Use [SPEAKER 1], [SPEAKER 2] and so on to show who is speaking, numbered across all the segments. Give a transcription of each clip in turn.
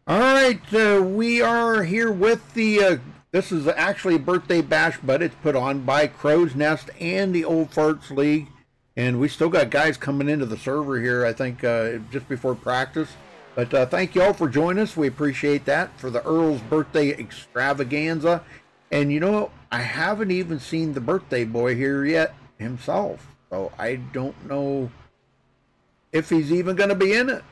[SPEAKER 1] All right, we are here with the. This is actually a birthday bash, but it's put on by Crowsnest and the Old Farts League, and we still got guys coming into the server here. I think just before practice. But thank you all for joining us. We appreciate that for the Earl's birthday extravaganza. And you know, I haven't even seen the birthday boy here yet himself, so I don't know if he's even going to be in it.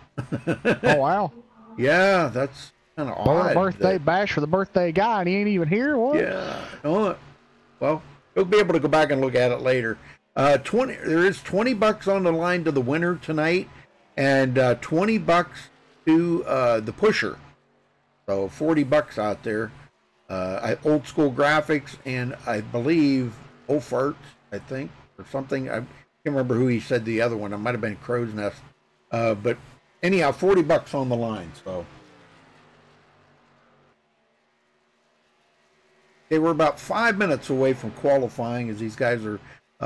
[SPEAKER 2] Oh, wow.
[SPEAKER 1] Yeah, that's kind of
[SPEAKER 2] Throwing a
[SPEAKER 1] odd.
[SPEAKER 2] birthday bash for the birthday guy, and he ain't even here. What?
[SPEAKER 1] Yeah. No, well, we'll be able to go back and look at it later. 20. There is $20 on the line to the winner tonight, and $20 to the pusher. So $40 out there. Old school graphics, and I believe Old Farts, I think, or something. I can't remember who he said the other one. It might have been Crow's Nest. But anyhow, $40 on the line. So they were about 5 minutes away from qualifying, as these guys are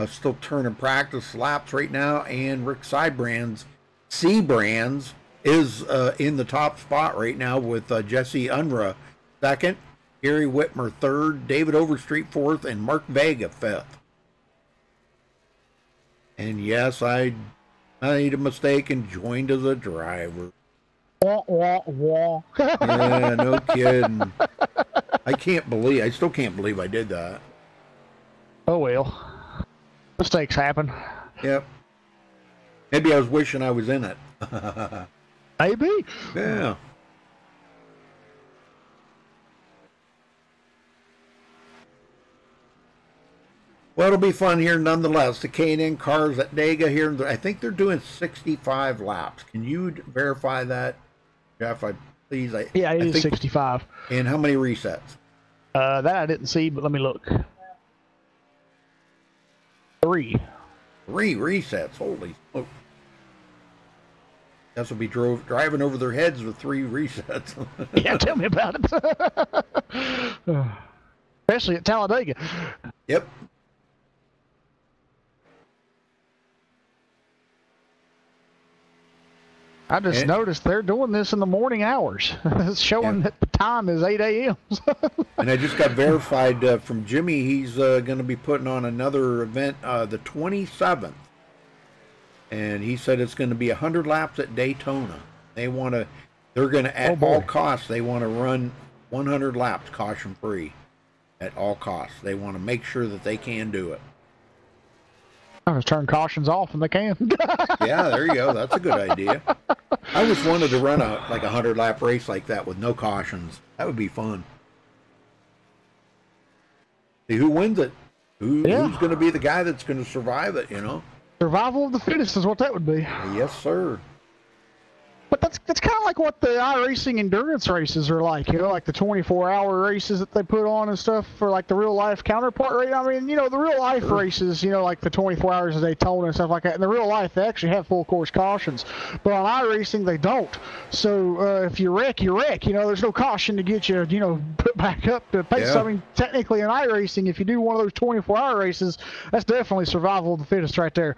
[SPEAKER 1] still turning practice laps right now. And Rick Seabrands is in the top spot right now with Jesse Unruh second, Gary Whitmer third, David Overstreet fourth, and Mark Vega fifth. And yes, I made a mistake and joined as a driver.
[SPEAKER 2] Wah, wah, wah.
[SPEAKER 1] Yeah, no kidding. I still can't believe I did that.
[SPEAKER 2] Oh, well. Mistakes happen.
[SPEAKER 1] Yep. Maybe I was wishing I was in it.
[SPEAKER 2] Maybe.
[SPEAKER 1] Yeah. Well, it'll be fun here nonetheless. The K&N cars at Dega here, I think they're doing 65 laps. Can you verify that, Jeff? Please.
[SPEAKER 2] Yeah, it
[SPEAKER 1] I
[SPEAKER 2] is
[SPEAKER 1] think,
[SPEAKER 2] 65.
[SPEAKER 1] And how many resets?
[SPEAKER 2] That I didn't see, but let me look. 3.
[SPEAKER 1] 3 resets. Holy smoke. Guess we'll be driving over their heads with 3 resets.
[SPEAKER 2] Yeah, tell me about it. Especially at Talladega.
[SPEAKER 1] Yep.
[SPEAKER 2] I just noticed they're doing this in the morning hours. It's showing that the time is 8 a.m.
[SPEAKER 1] And I just got verified from Jimmy. He's going to be putting on another event the 27th. And he said it's going to be 100 laps at Daytona. They're going to, at all costs, they want to run 100 laps caution free at all costs. They want to make sure that they can do it.
[SPEAKER 2] I just turn cautions off when they can.
[SPEAKER 1] Yeah, there you go. That's a good idea. I always wanted to run a 100-lap race like that with no cautions. That would be fun. See who wins it. Who's going to be the guy that's going to survive it, you know?
[SPEAKER 2] Survival of the fittest is what that would be.
[SPEAKER 1] Yes, sir.
[SPEAKER 2] But that's kind of like what the iRacing endurance races are like, you know, like the 24-hour races that they put on and stuff for like the real life counterpart rate. I mean, you know, the real life races, you know, like the 24 hours of Daytona and stuff like that. In the real life, they actually have full course cautions, but on iRacing they don't. So if you wreck, you wreck. You know, there's no caution to get you, you know, put back up to pace. Yeah. I mean, technically in iRacing, if you do one of those 24-hour races, that's definitely survival of the fittest right there.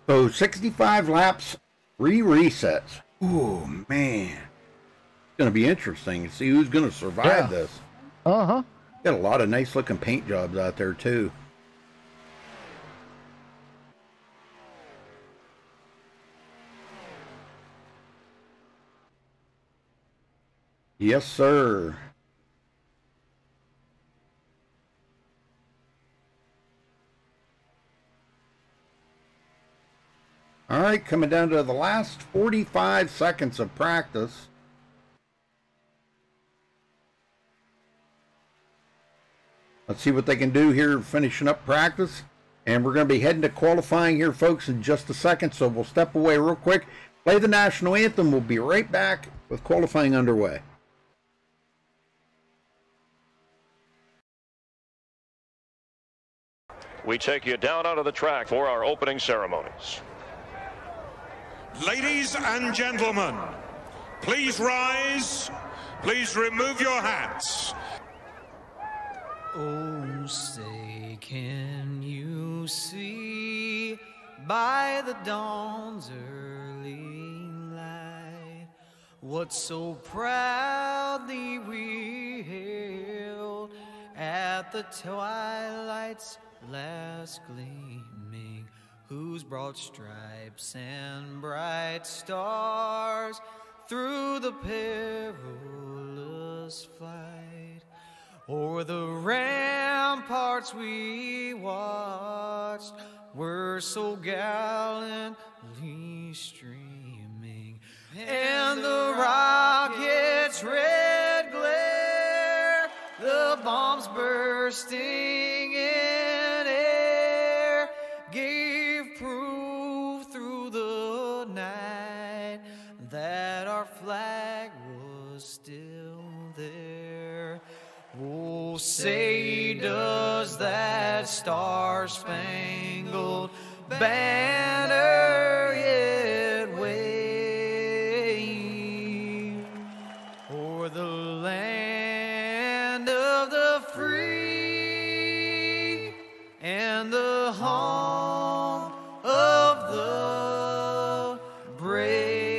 [SPEAKER 1] So 65 laps, 3 resets. Ooh, man. It's going to be interesting to see who's going to survive this.
[SPEAKER 2] Uh-huh.
[SPEAKER 1] Got a lot of nice looking paint jobs out there too. Yes, sir. All right, coming down to the last 45 seconds of practice. Let's see what they can do here finishing up practice. And we're going to be heading to qualifying here, folks, in just a second. So we'll step away real quick, play the national anthem. We'll be right back with qualifying underway.
[SPEAKER 3] We take you down onto the track for our opening ceremonies.
[SPEAKER 4] Ladies and gentlemen, please rise. Please remove your hats.
[SPEAKER 5] Oh, say, can you see by the dawn's early light what so proudly we hailed at the twilight's last gleaming, whose broad stripes and bright stars through the perilous fight o'er the ramparts we watched were so gallantly streaming, and the rocket's red glare, the bombs bursting in air, gave proof through the night that our flag was still there. Oh, say does that star-spangled banner yet wave o'er the land of the free and the home of the brave?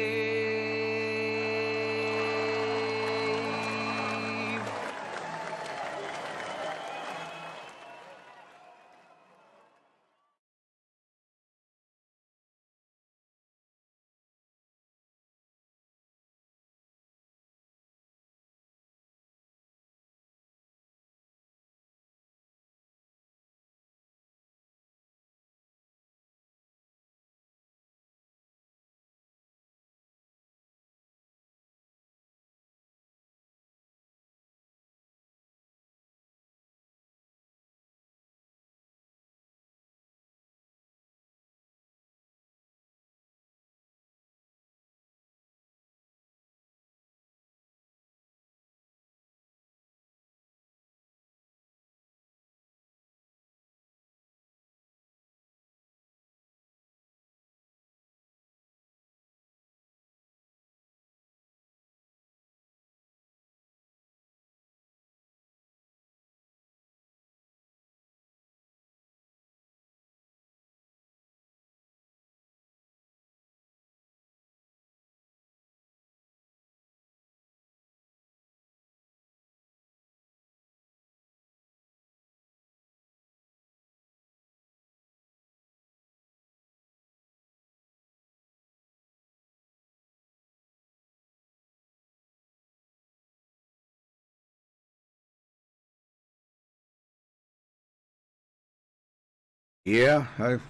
[SPEAKER 1] Yeah, I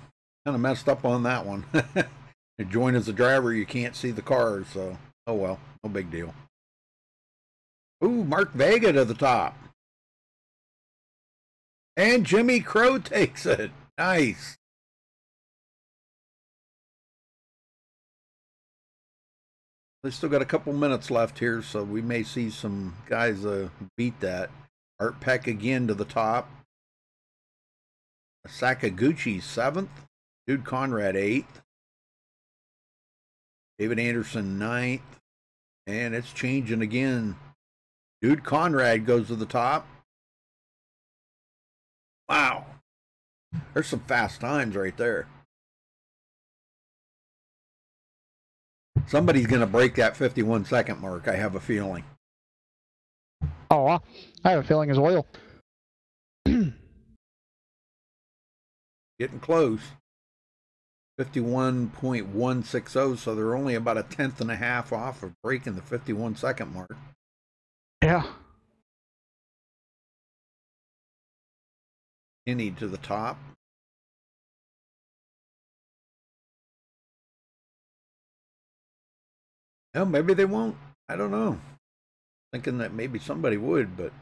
[SPEAKER 1] kind of messed up on that one. You join as a driver, you can't see the cars, so oh well, no big deal. Ooh, Mark Vega to the top. And Jimmy Crow takes it. Nice. They still got a couple minutes left here, so we may see some guys beat that. Art Peck again to the top. Sakaguchi 7th. Dude Conrad 8th. David Anderson 9th. And it's changing again. Dude Conrad goes to the top. Wow. There's some fast times right there. Somebody's going to break that 51-second mark, I have a feeling.
[SPEAKER 2] Oh, I have a feeling as well.
[SPEAKER 1] Getting close. 51.160, so they're only about a tenth and a half off of breaking the 51-second mark.
[SPEAKER 2] Yeah.
[SPEAKER 1] Kenny to the top. No, maybe they won't. I don't know. Thinking that maybe somebody would, but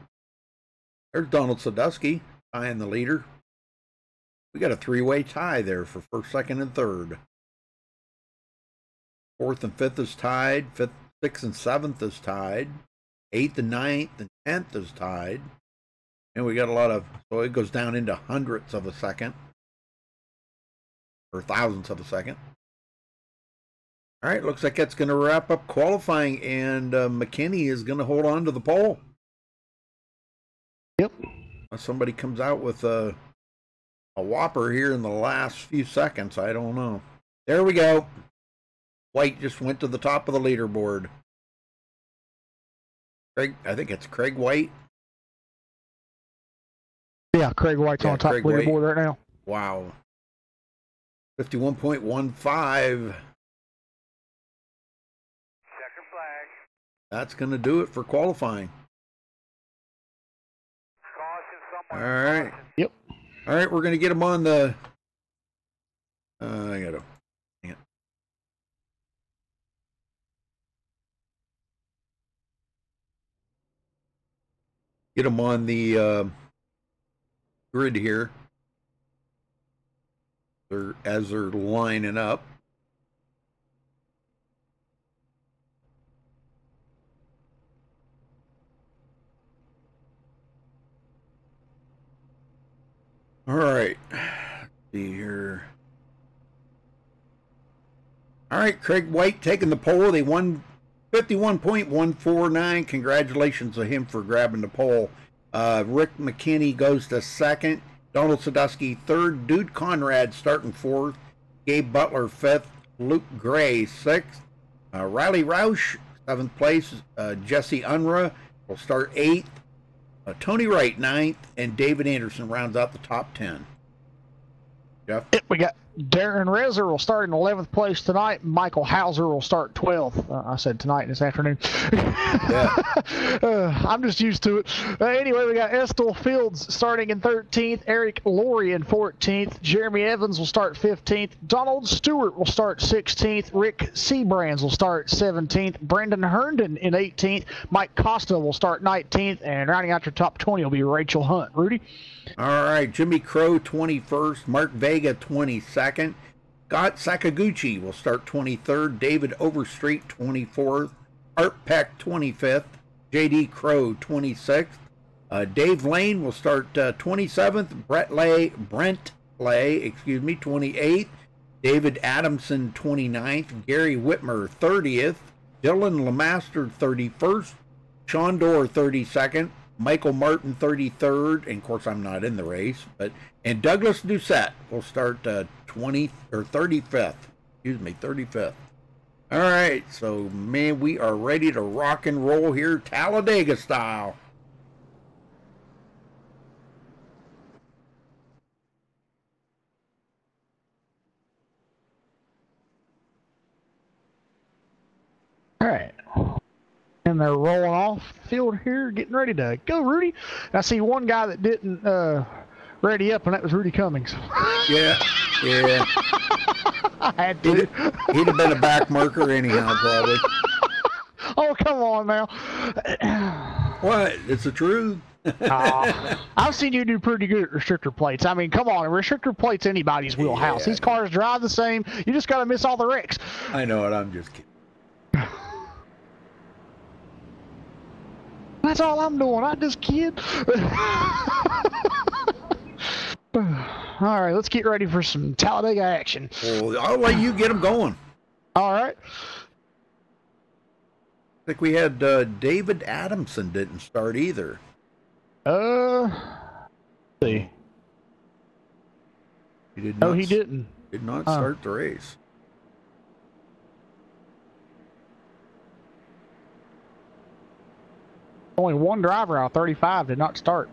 [SPEAKER 1] there's Donald Sadusky tying the leader. We got a three-way tie there for first, second, and third. Fourth and fifth is tied. Fifth, sixth, and seventh is tied. Eighth and ninth and 10th is tied. And we got a lot of, so it goes down into hundredths of a second. Or thousandths of a second. All right, looks like that's going to wrap up qualifying, and McKinney is going to hold on to the pole.
[SPEAKER 2] Yep.
[SPEAKER 1] Unless somebody comes out with a whopper here in the last few seconds, I don't know. There we go. White just went to the top of the leaderboard. Craig, I think it's Craig White.
[SPEAKER 2] Yeah, Craig White's on top of the leaderboard right now.
[SPEAKER 1] Wow. 51.15. That's going to do it for qualifying. All right.
[SPEAKER 2] Yep.
[SPEAKER 1] All right, we're going to get them on the... I got to... Hang it. Get them on the grid here. As they're lining up. All right, let's see here. All right, Craig White taking the pole. They won 51.149. Congratulations to him for grabbing the pole. Rick McKinney goes to second. Donald Sadusky third. Dude Conrad starting fourth. Gabe Butler fifth. Luke Gray sixth. Riley Roush seventh place. Jesse Unruh will start eighth. Tony Wright, 9th, and David Anderson rounds out the top 10. Jeff?
[SPEAKER 2] Yep, we got Darren Rezer will start in 11th place tonight. Michael Hauser will start 12th. I said tonight this afternoon.
[SPEAKER 1] Yeah.
[SPEAKER 2] I'm just used to it. Anyway, we got Estel Fields starting in 13th. Eric Laurie in 14th. Jeremy Evans will start 15th. Donald Stewart will start 16th. Rick Seabrands will start 17th. Brendan Herndon in 18th. Mike Costa will start 19th. And rounding out your top 20 will be Rachel Hunt. Rudy?
[SPEAKER 1] All right, Jimmy Crow 21st, Mark Vega 22nd, Scott Sakaguchi will start 23rd, David Overstreet 24th, Art Peck 25th, JD Crow 26th, Dave Lane will start 27th, Brent Lay 28th, David Adamson 29th, Gary Whitmer 30th, Dylan Lemaster 31st, Sean Dorr 32nd, Michael Martin 33rd, and of course I'm not in the race, and Douglas Doucette will start 35th. Excuse me, 35th. All right, so man, we are ready to rock and roll here, Talladega style.
[SPEAKER 2] All right. And they're rolling off the field here, getting ready to go, Rudy. And I see one guy that didn't ready up, and that was Rudy Cummings.
[SPEAKER 1] Yeah.
[SPEAKER 2] I had to.
[SPEAKER 1] He'd have been a back marker anyhow, probably.
[SPEAKER 2] Oh, come on now.
[SPEAKER 1] What? It's the truth.
[SPEAKER 2] I've seen you do pretty good at restrictor plates. I mean, come on, a restrictor plate's anybody's wheelhouse.
[SPEAKER 1] Yeah.
[SPEAKER 2] These cars drive the same. You just got to miss all the wrecks.
[SPEAKER 1] I know it. I'm just kidding.
[SPEAKER 2] That's all I'm doing. I just kid. All right, let's get ready for some Talladega action.
[SPEAKER 1] Well, I'll let you get them going.
[SPEAKER 2] All right.
[SPEAKER 1] I think we had David Adamson didn't start either.
[SPEAKER 2] Let's see.
[SPEAKER 1] He did not.
[SPEAKER 2] No, he didn't.
[SPEAKER 1] Did not start the race.
[SPEAKER 2] Only one driver out of 35 did not start.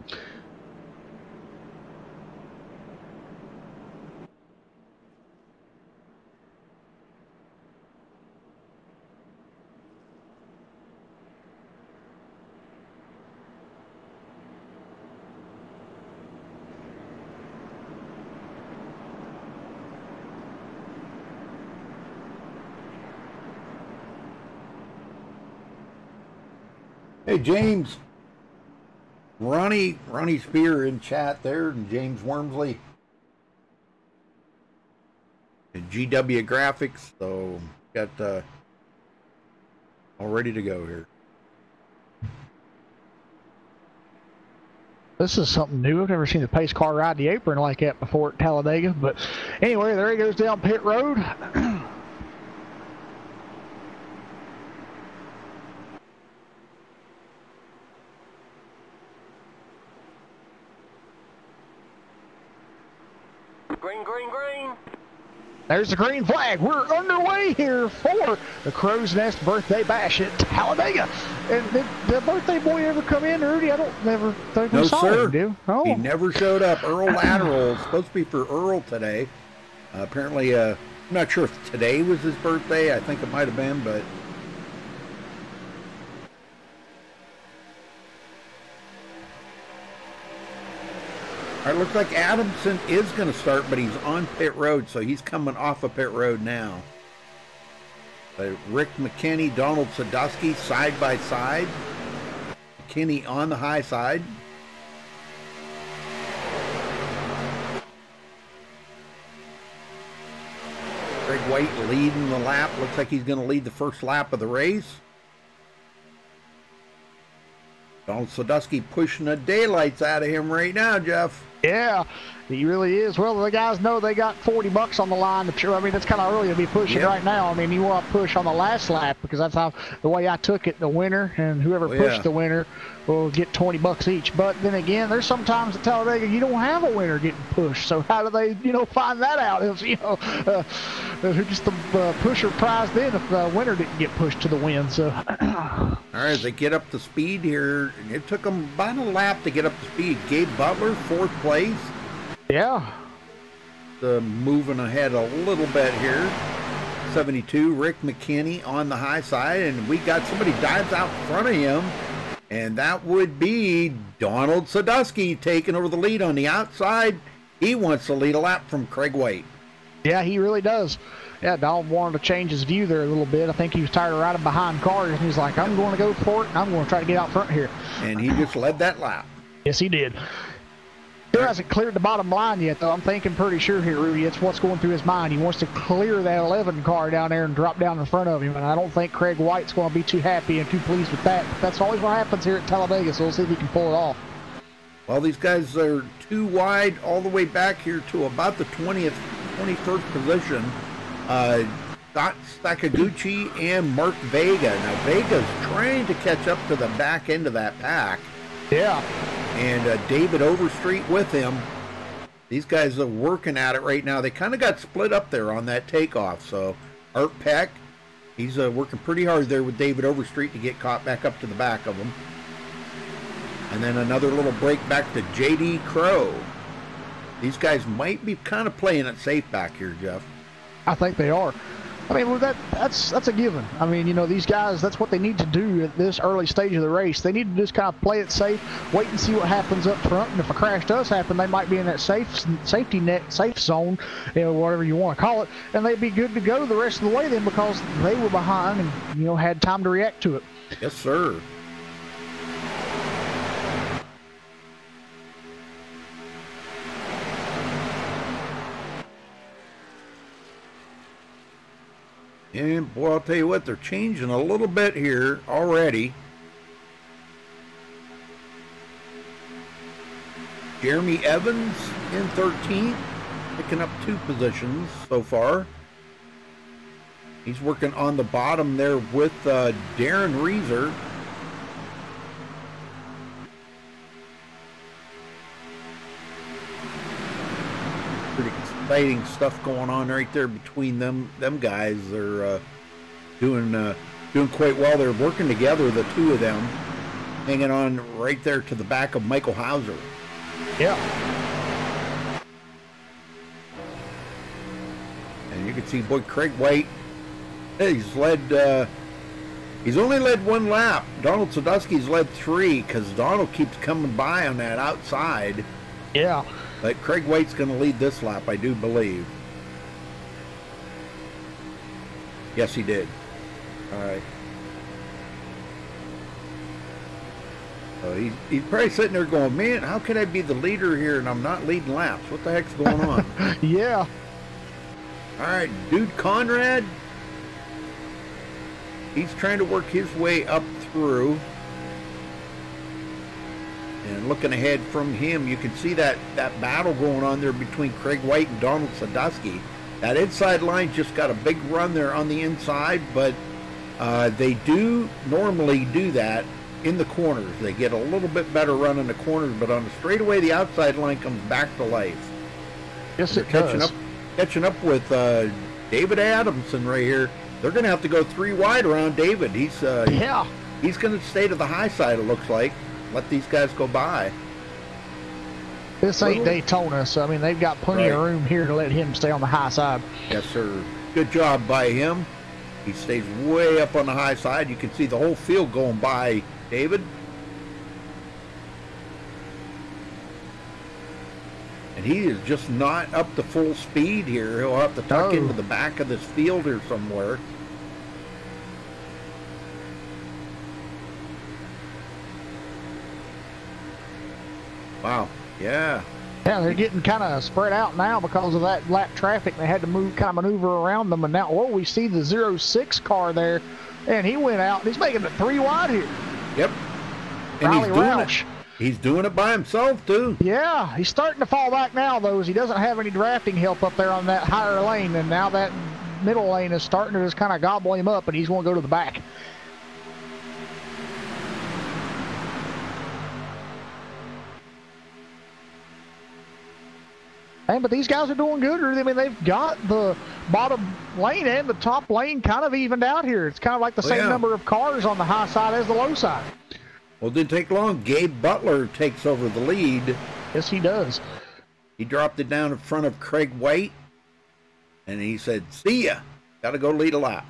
[SPEAKER 1] Hey, James. Ronnie Spear in chat there, and James Wormsley. And GW Graphics, so got all ready to go here.
[SPEAKER 2] This is something new. I've never seen the pace car ride the apron like that before at Talladega. But anyway, there he goes down pit road.
[SPEAKER 6] Green, green, green.
[SPEAKER 2] There's the green flag. We're underway here for the Crowsnest birthday bash at Talladega. And did the birthday boy ever come in, Rudy? I don't never think we saw him, do? Oh.
[SPEAKER 1] He never showed up. Earl Lateral, supposed to be for Earl today. Apparently, I'm not sure if today was his birthday. I think it might have been, but... All right, looks like Adamson is going to start, but he's on pit road, so he's coming off of pit road now. Rick McKinney, Donald Sadusky, side by side. McKinney on the high side. Craig White leading the lap. Looks like he's going to lead the first lap of the race. Donald Sadusky pushing the daylights out of him right now, Jeff.
[SPEAKER 2] Yeah, he really is. Well, the guys know they got $40 on the line. I mean, it's kind of early to be pushing right now. I mean, you want to push on the last lap because that's how the way I took it. The winner and whoever pushed the winner will get $20 each. But then again, there's sometimes at Talladega you don't have a winner getting pushed. So how do they, find that out? If who gets the pusher prize then if the winner didn't get pushed to the win? So.
[SPEAKER 1] All right, as they get up to speed here, it took them about a lap to get up to speed. Gabe Butler, 4th place.
[SPEAKER 2] Yeah.
[SPEAKER 1] Moving ahead a little bit here. 72, Rick McKinney on the high side, and we got somebody dives out in front of him, and that would be Donald Sadusky taking over the lead on the outside. He wants to lead a lap from Craig White.
[SPEAKER 2] Yeah, he really does. Yeah, Donald wanted to change his view there a little bit. I think he was tired of riding behind cars, and he's like, I'm going to go for it, and I'm going to try to get out front here.
[SPEAKER 1] And he just led that lap.
[SPEAKER 2] Yes, he did. Still hasn't cleared the bottom line yet, though. I'm thinking pretty sure here, Rudy, it's what's going through his mind. He wants to clear that 11 car down there and drop down in front of him, and I don't think Craig White's going to be too happy and too pleased with that. But that's always what happens here at Talladega, so we'll see if he can pull it off.
[SPEAKER 1] Well, these guys are too wide all the way back here to about the 21st position. Scott Sakaguchi and Mark Vega. Now, Vega's trying to catch up to the back end of that pack.
[SPEAKER 2] Yeah.
[SPEAKER 1] And David Overstreet with him. These guys are working at it right now. They kind of got split up there on that takeoff. So Art Peck, he's working pretty hard there with David Overstreet to get caught back up to the back of him. And then another little break back to J.D. Crow. These guys might be kind of playing it safe back here, Jeff.
[SPEAKER 2] I think they are. I mean, well, that's a given. I mean, these guys, that's what they need to do at this early stage of the race. They need to just kind of play it safe, wait and see what happens up front. And if a crash does happen, they might be in that safety net, safe zone, whatever you want to call it, and they'd be good to go the rest of the way then because they were behind and, had time to react to it.
[SPEAKER 1] Yes, sir. And boy, I'll tell you what, they're changing a little bit here already. Jeremy Evans in 13th, picking up 2 positions so far. He's working on the bottom there with Darren Reeser. Pretty exciting stuff going on right there between them guys. They're doing quite well. They're working together, the two of them. hanging on right there to the back of Michael Hauser.
[SPEAKER 2] Yeah.
[SPEAKER 1] And you can see, boy, Craig White, he's only led one lap. Donald Sadusky's led 3 because Donald keeps coming by on that outside.
[SPEAKER 2] Yeah.
[SPEAKER 1] But Craig White's going to lead this lap, I do believe. Yes, he did. All right. So he's probably sitting there going, man, how could I be the leader here and I'm not leading laps? What the heck's going on?
[SPEAKER 2] Yeah.
[SPEAKER 1] All right, Dude Conrad. He's trying to work his way up through. And looking ahead from him, you can see that battle going on there between Craig White and Donald Sadusky. That inside line just got a big run there on the inside, but they do normally do that in the corners. They get a little bit better run in the corners, but on the straightaway, the outside line comes back to life.
[SPEAKER 2] Yes, it does.
[SPEAKER 1] Catching up with David Adamson right here. They're going to have to go 3 wide around David. He's going to stay to the high side, it looks like. Let these guys go by.
[SPEAKER 2] This ain't Daytona, so I mean they've got plenty of room here to let him stay on the high side.
[SPEAKER 1] Yes, sir. Good job by him. He stays way up on the high side. You can see the whole field going by David. And he is just not up to full speed here. He'll have to tuck into the back of this field here somewhere. Wow. Yeah.
[SPEAKER 2] Yeah, they're getting kind of spread out now because of that lap traffic. They had to maneuver around them. And now, we see the 06 car there, and he went out. And he's making it 3 wide here.
[SPEAKER 1] Yep. And
[SPEAKER 2] Riley Roush.
[SPEAKER 1] He's doing it by himself, too.
[SPEAKER 2] Yeah, he's starting to fall back now, though, as he doesn't have any drafting help up there on that higher lane. And now that middle lane is starting to just kind of gobble him up, and he's going to go to the back. But these guys are doing good. I mean, they've got the bottom lane and the top lane kind of evened out here. It's kind of like the same number of cars on the high side as the low side.
[SPEAKER 1] Well, it didn't take long. Gabe Butler takes over the lead.
[SPEAKER 2] Yes, he does.
[SPEAKER 1] He dropped it down in front of Craig White, and he said, see ya. Got to go lead a lap.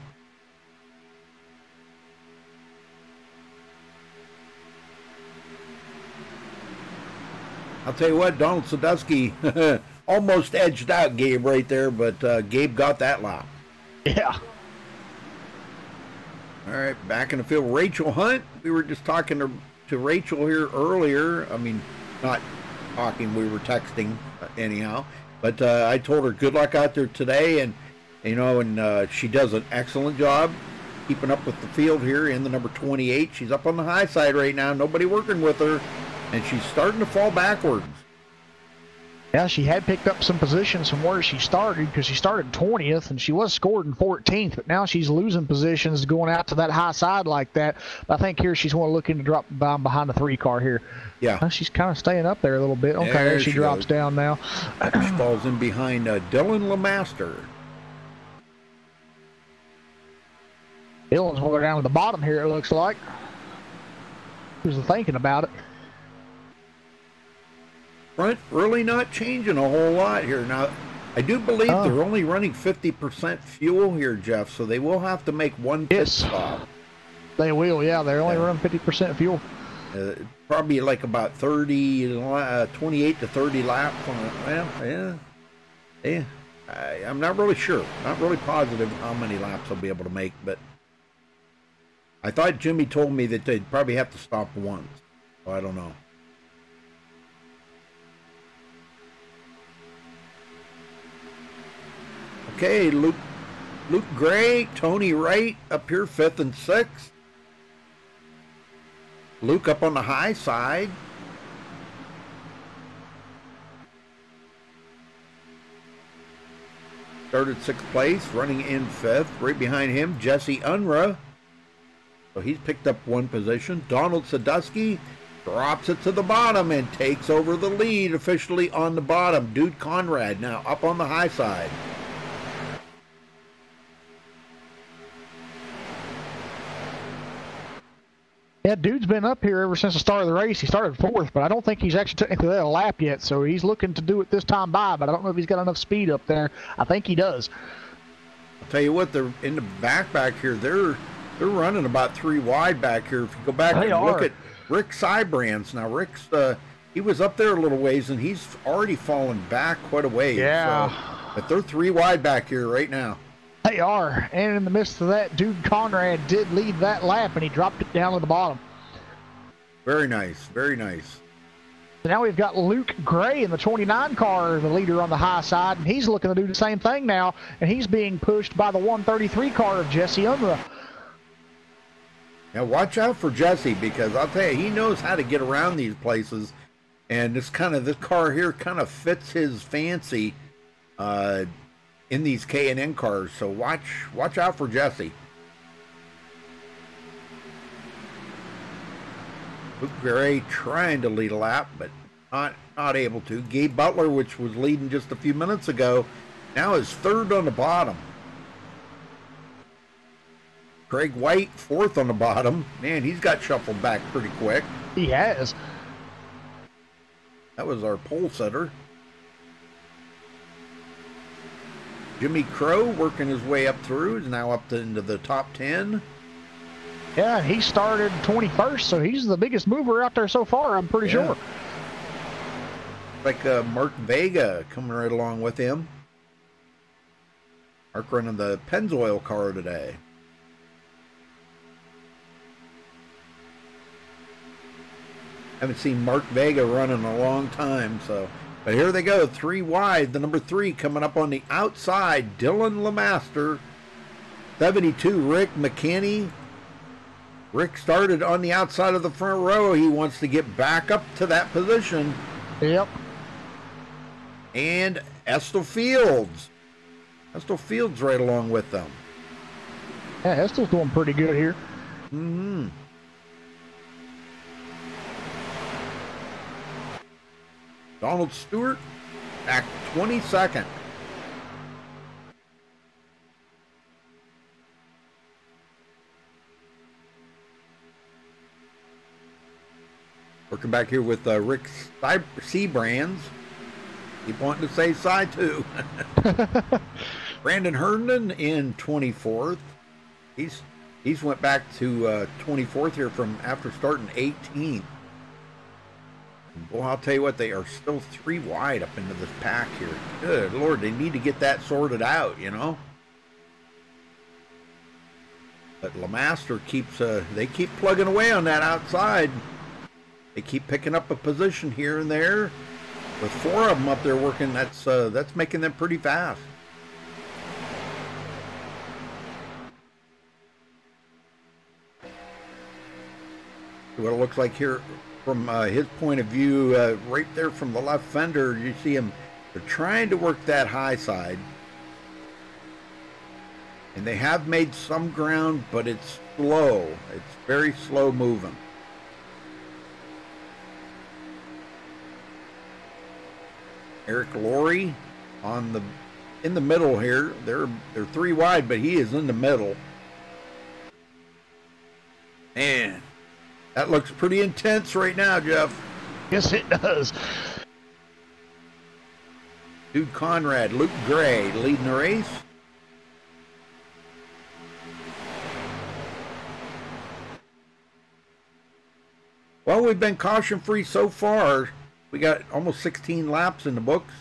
[SPEAKER 1] I'll tell you what, Donald Sadusky almost edged out Gabe right there, but Gabe got that lap.
[SPEAKER 2] Yeah.
[SPEAKER 1] All right, back in the field, Rachel Hunt. We were just talking to Rachel here earlier. I mean, not talking, we were texting anyhow. But I told her good luck out there today, and she does an excellent job keeping up with the field here in the number 28. She's up on the high side right now, nobody working with her, and she's starting to fall backwards.
[SPEAKER 2] Yeah, she had picked up some positions from where she started because she started 20th and she was scored in 14th, but now she's losing positions going out to that high side like that. But I think here she's going to look in to drop behind the 3 car here.
[SPEAKER 1] Yeah.
[SPEAKER 2] She's kind of staying up there a little bit. Okay, there she drops down now.
[SPEAKER 1] She falls in behind Dylan LeMaster.
[SPEAKER 2] Dylan's going down to the bottom here, it looks like. Who's thinking about it?
[SPEAKER 1] Front really not changing a whole lot here. Now, I do believe they're only running 50% fuel here, Jeff, so they will have to make one pit stop.
[SPEAKER 2] They will, yeah. They're only running 50% fuel.
[SPEAKER 1] Probably like about 28 to 30 laps on it. Well, I'm not really sure. Not really positive how many laps they'll be able to make, but I thought Jimmy told me that they'd probably have to stop once. So I don't know. Okay, Luke Gray, Tony Wright up here 5th and 6th. Luke up on the high side. Started 6th place, running in 5th. Right behind him, Jesse Unruh. So he's picked up 1 position. Donald Sadusky drops it to the bottom and takes over the lead officially on the bottom. Dude Conrad now up on the high side.
[SPEAKER 2] Yeah, dude's been up here ever since the start of the race. He started 4th, but I don't think he's actually technically led a lap yet, so he's looking to do it this time by, but I don't know if he's got enough speed up there. I think he does.
[SPEAKER 1] I'll tell you what, they're in the back here. They're running about 3 wide back here. If you go back and look at Rick Sybrands. Now, Rick's he was up there a little ways, and he's already fallen back quite a ways.
[SPEAKER 2] Yeah.
[SPEAKER 1] So, but they're 3 wide back here right now.
[SPEAKER 2] They are, and in the midst of that, Dude Conrad did lead that lap, and he dropped it down to the bottom.
[SPEAKER 1] Very nice, very nice.
[SPEAKER 2] So now we've got Luke Gray in the 29 car, the leader on the high side, and he's looking to do the same thing now, and he's being pushed by the 133 car of Jesse Unruh.
[SPEAKER 1] Now watch out for Jesse, because I'll tell you, he knows how to get around these places, and this car here kind of fits his fancy in these K&N cars. So watch out for Jesse. Luke Gray trying to lead a lap, but not able to. Gabe Butler, which was leading just a few minutes ago, now is 3rd on the bottom. Craig White, 4th on the bottom. Man, he's got shuffled back pretty quick.
[SPEAKER 2] He has.
[SPEAKER 1] That was our pole setter. Jimmy Crow working his way up through, is now up into the top 10.
[SPEAKER 2] Yeah, he started 21st, so he's the biggest mover out there so far, I'm pretty sure.
[SPEAKER 1] Like Mark Vega coming right along with him. Mark running the Pennzoil car today. Haven't seen Mark Vega run in a long time, so... But here they go, 3 wide. The number 3 coming up on the outside. Dylan LeMaster. 72, Rick McKinney. Rick started on the outside of the front row. He wants to get back up to that position.
[SPEAKER 2] Yep.
[SPEAKER 1] And Estel Fields. Estel Fields right along with them.
[SPEAKER 2] Yeah, Estel's doing pretty good here.
[SPEAKER 1] Mm-hmm. Donald Stewart back 22nd. Working back here with Rick Seabrands. Keep wanting to say side 2. Brandon Herndon in 24th. He's went back to 24th here from after starting 18th. Well, I'll tell you what, they are still 3 wide up into this pack here. Good Lord, they need to get that sorted out, you know. But LeMaster keeps, they keep plugging away on that outside. They keep picking up a position here and there. With 4 of them up there working, that's making them pretty fast. What it looks like here from his point of view, right there from the left fender, you see him, they're trying to work that high side. And they have made some ground, but it's slow. It's very slow moving. Eric Laurie in the middle here. They're 3 wide, but he is in the middle. Man, that looks pretty intense right now, Jeff.
[SPEAKER 2] Yes, it does.
[SPEAKER 1] Dude Conrad, Luke Gray leading the race. Well, we've been caution-free so far. We got almost 16 laps in the books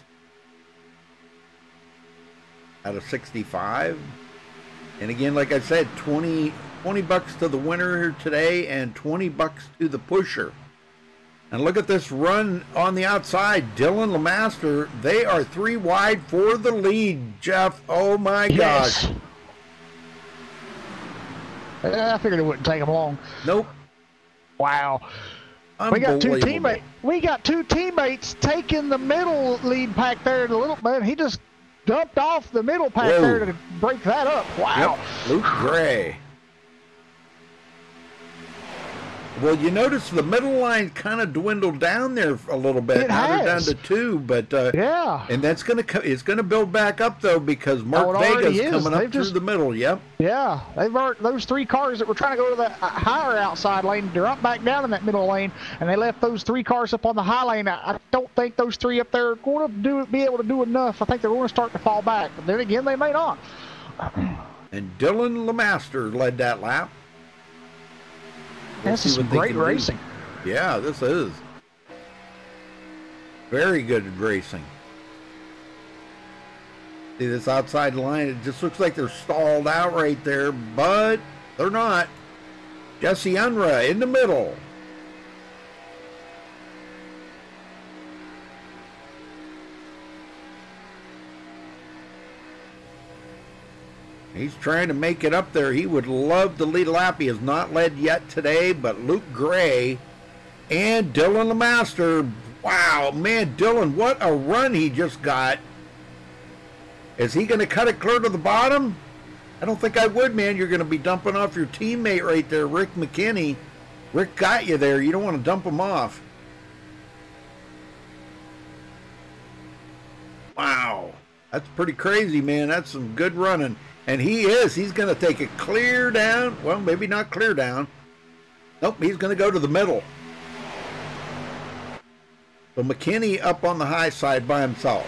[SPEAKER 1] out of 65. And again, like I said, 20 bucks to the winner here today and 20 bucks to the pusher. And look at this run on the outside. Dylan LeMaster, they are 3 wide for the lead, Jeff. Oh my gosh.
[SPEAKER 2] I figured it wouldn't take them long.
[SPEAKER 1] Nope.
[SPEAKER 2] Wow. We got 2 teammates. We got 2 teammates taking the middle lead pack there a little bit. He just dumped off the middle pack there to break that up. Wow.
[SPEAKER 1] Yep. Luke Gray. Well, you notice the middle line kind of dwindled down there a little bit.
[SPEAKER 2] It
[SPEAKER 1] now they're down
[SPEAKER 2] has.
[SPEAKER 1] to 2, but
[SPEAKER 2] Yeah.
[SPEAKER 1] and that's it's gonna build back up though because Mark Vega's coming up through the middle. Yep.
[SPEAKER 2] Yeah, they've already, those 3 cars that were trying to go to the higher outside lane, they're up back down in that middle lane, and they left those 3 cars up on the high lane. I don't think those 3 up there are going to be able to do enough. I think they're going to start to fall back, but then again, they may not.
[SPEAKER 1] And Dylan LeMaster led that lap.
[SPEAKER 2] This is some great racing.
[SPEAKER 1] Yeah, this is. Very good racing. See this outside line, it just looks like they're stalled out right there, but they're not. Jesse Unruh in the middle. He's trying to make it up there. He would love to lead a lap. He has not led yet today, but Luke Gray and Dylan LeMaster. Wow, man, Dylan, what a run he just got. Is he going to cut it clear to the bottom? I don't think I would, man. You're going to be dumping off your teammate right there, Rick McKinney. Rick got you there. You don't want to dump him off. Wow. That's pretty crazy, man. That's some good running. And he is. He's going to take it clear down. Well, maybe not clear down. Nope, he's going to go to the middle. So McKinney up on the high side by himself.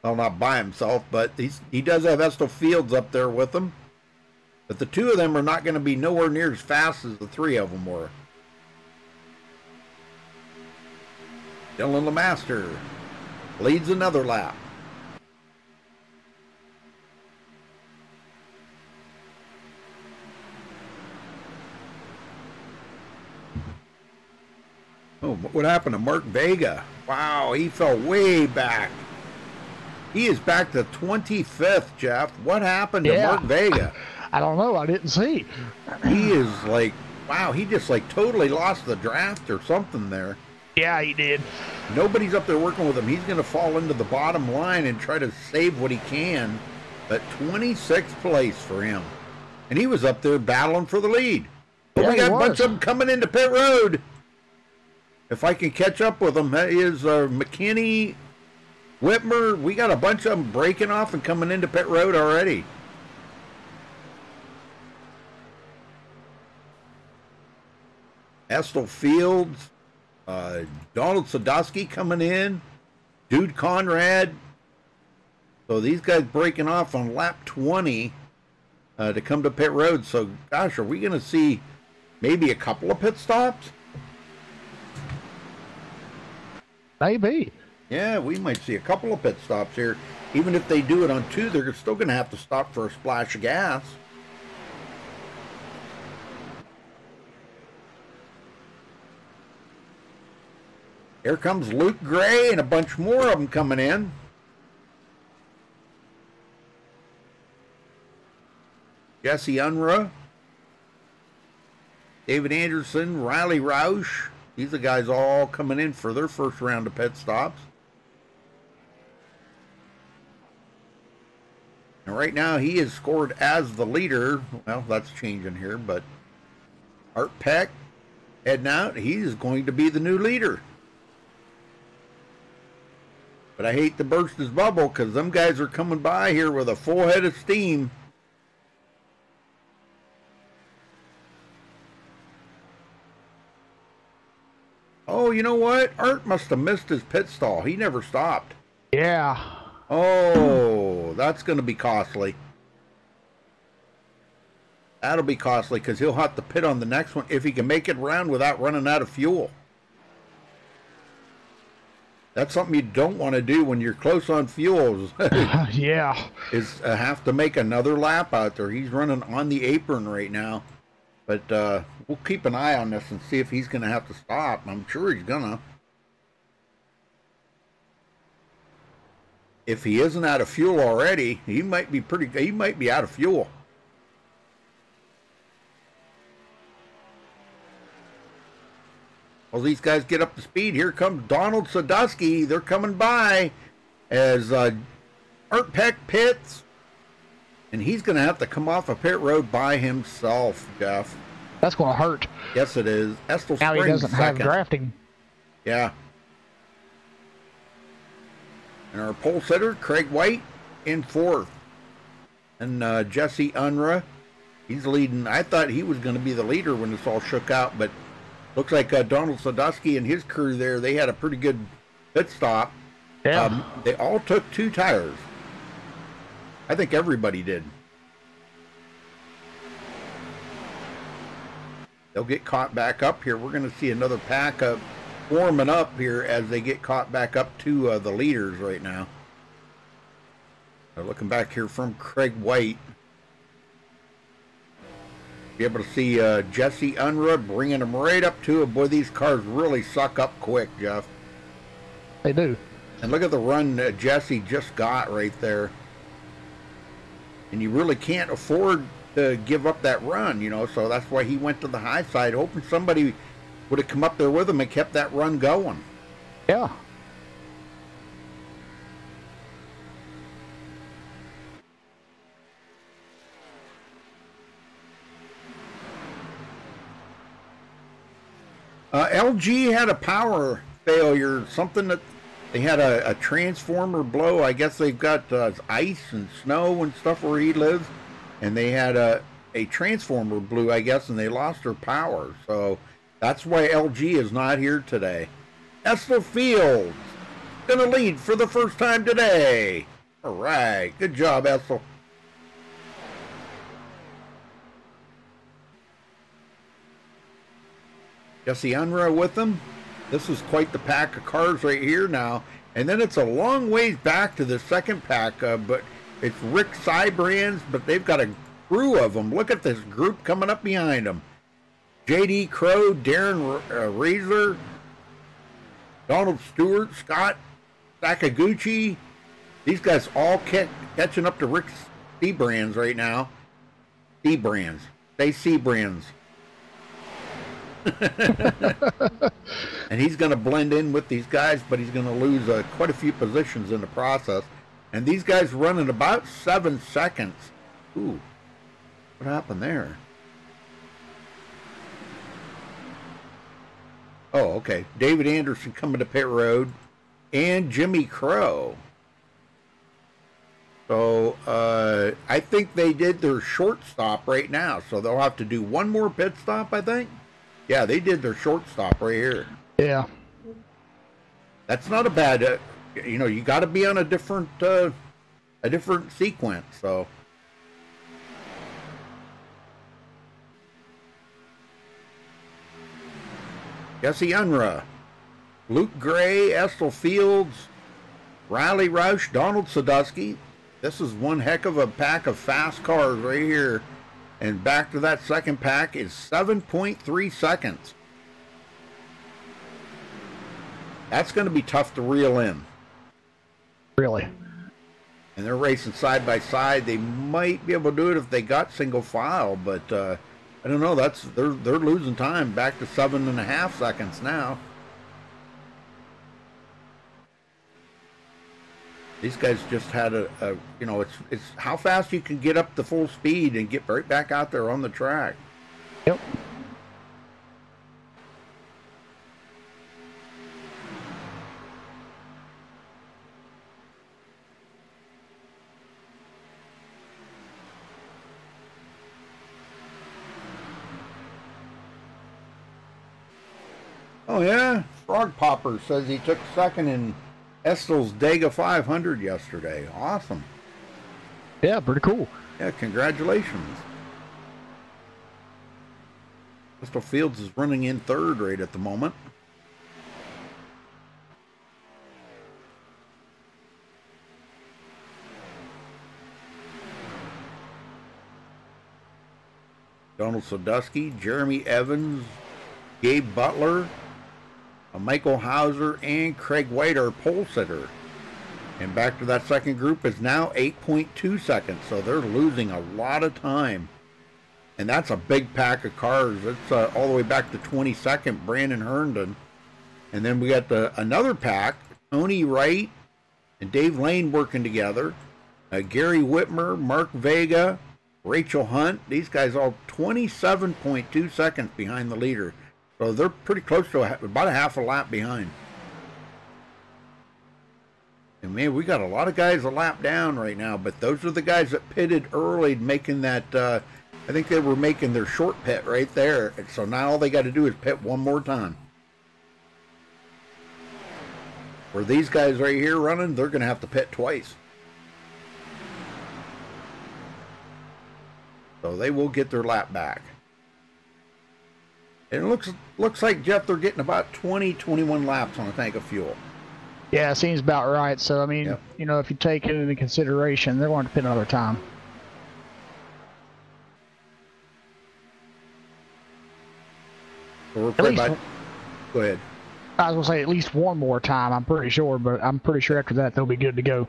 [SPEAKER 1] Well, not by himself, but he does have Estel Fields up there with him. But the 2 of them are not going to be nowhere near as fast as the 3 of them were. Dylan LeMaster leads another lap. Oh, what happened to Mark Vega? Wow, he fell way back. He is back to 25th, Jeff. What happened to Mark Vega?
[SPEAKER 2] I don't know. I didn't see.
[SPEAKER 1] He is like, wow, he just like totally lost the draft or something there.
[SPEAKER 2] Yeah, he did.
[SPEAKER 1] Nobody's up there working with him. He's going to fall into the bottom line and try to save what he can. But 26th place for him. And he was up there battling for the lead. But we got a bunch of them coming into pit road. If I can catch up with them, that is McKinney, Whitmer. We got a bunch of them breaking off and coming into pit road already. Estel Fields, Donald Sadowski coming in, Dude Conrad. So these guys breaking off on lap 20 to come to pit road. So, gosh, are we going to see maybe a couple of pit stops?
[SPEAKER 2] Maybe.
[SPEAKER 1] Yeah, we might see a couple of pit stops here. Even if they do it on 2, they're still going to have to stop for a splash of gas. Here comes Luke Gray and a bunch more of them coming in. Jesse Unruh, David Anderson, Riley Roush. These are guys all coming in for their first round of pit stops. And right now he is scored as the leader. Well, that's changing here, but Art Peck heading out. He is going to be the new leader. But I hate to burst his bubble because them guys are coming by here with a full head of steam. Oh, you know what? Art must have missed his pit stall. He never stopped.
[SPEAKER 2] Yeah.
[SPEAKER 1] Oh, that's going to be costly. That'll be costly because he'll have to pit on the next one if he can make it around without running out of fuel. That's something you don't want to do when you're close on fuels.
[SPEAKER 2] Yeah.
[SPEAKER 1] Is have to make another lap out there. He's running on the apron right now. But we'll keep an eye on this and see if he's going to have to stop. I'm sure he's going to. If he isn't out of fuel already, he might be out of fuel. Well, these guys get up to speed. Here comes Donald Sadowski. They're coming by as Art Peck pits. And he's going to have to come off a pit road by himself, Jeff.
[SPEAKER 2] That's going to hurt.
[SPEAKER 1] Yes, it is. Estel
[SPEAKER 2] Now he
[SPEAKER 1] Springs
[SPEAKER 2] doesn't have
[SPEAKER 1] second.
[SPEAKER 2] drafting.
[SPEAKER 1] Yeah. And our pole sitter, Craig White, in fourth. And Jesse Unruh, he's leading. I thought he was going to be the leader when this all shook out, but looks like Donald Sadusky and his crew there, they had a pretty good pit stop.
[SPEAKER 2] Yeah.
[SPEAKER 1] They all took 2 tires. I think everybody did. They'll get caught back up here. We're going to see another pack of warming up here as they get caught back up to the leaders right now. Looking back here from Craig White. Be able to see Jesse Unruh bringing them right up to it. Boy, these cars really suck up quick, Jeff.
[SPEAKER 2] They do.
[SPEAKER 1] And look at the run Jesse just got right there. And you really can't afford to give up that run, you know, so that's why he went to the high side, hoping somebody would have come up there with him and kept that run going.
[SPEAKER 2] Yeah.
[SPEAKER 1] LG had a power failure, something that they had a transformer blow. I guess they've got ice and snow and stuff where he lives, and they had a transformer blew, I guess, and they lost their power. So that's why LG is not here today. Estel Fields gonna lead for the first time today. All right, good job, Estel. Jesse Unruh with them. This is quite the pack of cars right here now. And then it's a long ways back to the second pack, but it's Rick Cybrands, but they've got a crew of them. Look at this group coming up behind them. J.D. Crow, Darren Razor, Donald Stewart, Scott Sakaguchi. These guys all catching up to Rick Cybrands right now. Cybrands. Say Cybrands. And he's going to blend in with these guys, but he's going to lose quite a few positions in the process. And these guys running about 7 seconds. Ooh, what happened there? Oh, okay. David Anderson coming to pit road, and Jimmy Crow. So I think they did their short stop right now, so they'll have to do one more pit stop, I think. Yeah, they did their short stop right here.
[SPEAKER 2] Yeah.
[SPEAKER 1] That's not a bad, you know, you got to be on a different sequence, so. Jesse Unruh, Luke Gray, Estel Fields, Riley Roush, Donald Sadusky. This is one heck of a pack of fast cars right here. And back to that second pack is 7.3 seconds. That's going to be tough to reel in.
[SPEAKER 2] Really?
[SPEAKER 1] And they're racing side by side. They might be able to do it if they got single file, but I don't know. They're losing time. Back to 7.5 seconds now. These guys just had you know, it's how fast you can get up to full speed and get right back out there on the track.
[SPEAKER 2] Yep.
[SPEAKER 1] Oh yeah, Frog Popper says he took second in Estel's Dega 500 yesterday. Awesome.
[SPEAKER 2] Yeah, pretty cool.
[SPEAKER 1] Yeah, congratulations. Estel Fields is running in third right at the moment. Donald Sadusky, Jeremy Evans, Gabe Butler, Michael Hauser, and Craig White, our pole sitter. And back to that second group is now 8.2 seconds, so they're losing a lot of time. And that's a big pack of cars. It's all the way back to 22nd, Brandon Herndon. And then we got another pack, Tony Wright and Dave Lane working together. Gary Whitmer, Mark Vega, Rachel Hunt. These guys all 27.2 seconds behind the leader. So they're pretty close to about a half a lap behind. And man, we got a lot of guys a lap down right now, but those are the guys that pitted early, making that, I think they were making their short pit right there. And so now all they got to do is pit one more time. For these guys right here running, they're going to have to pit twice. So they will get their lap back. And it looks like, Jeff, they're getting about 21 laps on a tank of fuel.
[SPEAKER 2] Yeah, seems about right. So, I mean,
[SPEAKER 1] yep.
[SPEAKER 2] You know, if you take it into consideration, they're going to pit another time.
[SPEAKER 1] So we're go ahead.
[SPEAKER 2] I was going to say at least one more time, I'm pretty sure, but I'm pretty sure after that they'll be good to go.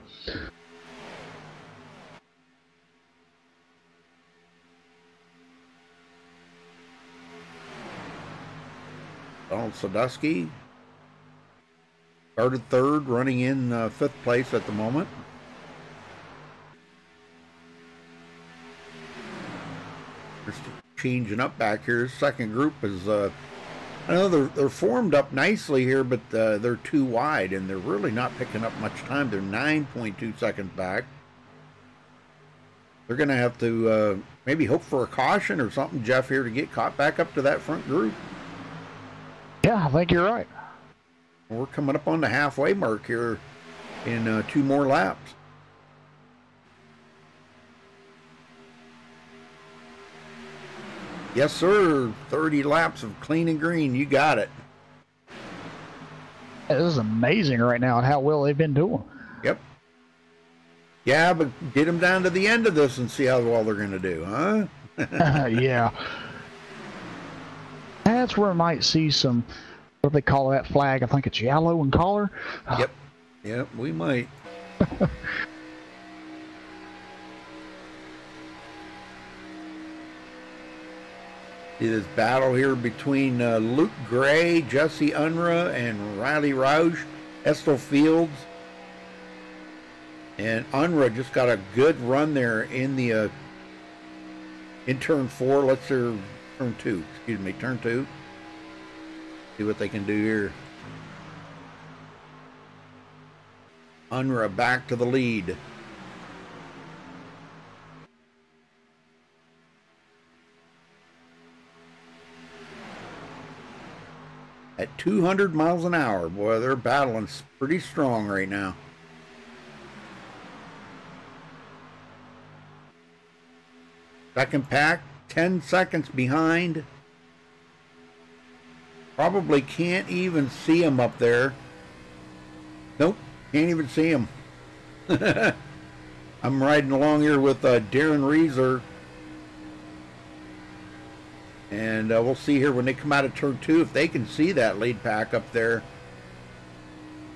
[SPEAKER 1] Donald Sadusky started third, running in fifth place at the moment. Just changing up back here. Second group is, I know they're formed up nicely here, but they're too wide, and they're really not picking up much time. They're 9.2 seconds back. They're going to have to maybe hope for a caution or something, Jeff, here to get caught back up to that front group.
[SPEAKER 2] Yeah, I think you're right.
[SPEAKER 1] We're coming up on the halfway mark here in 2 more laps. Yes, sir. 30 laps of clean and green. You got it.
[SPEAKER 2] This is amazing right now and how well they've been doing.
[SPEAKER 1] Yep. Yeah, but get them down to the end of this and see how well they're going to do, huh?
[SPEAKER 2] Yeah. That's where I might see some, what do they call that flag? I think it's yellow in color.
[SPEAKER 1] Yep. Yep, we might. See this battle here between Luke Gray, Jesse Unruh, and Riley Roush, Estel Fields. And Unruh just got a good run there in the in turn 4. Let's say turn 2. Excuse me, turn 2. See what they can do here. Unruh back to the lead. At 200 miles an hour. Boy, they're battling pretty strong right now. Second pack, 10 seconds behind. Probably can't even see him up there. Nope, can't even see him. I'm riding along here with Darren Reeser. And we'll see here when they come out of turn 2 if they can see that lead pack up there.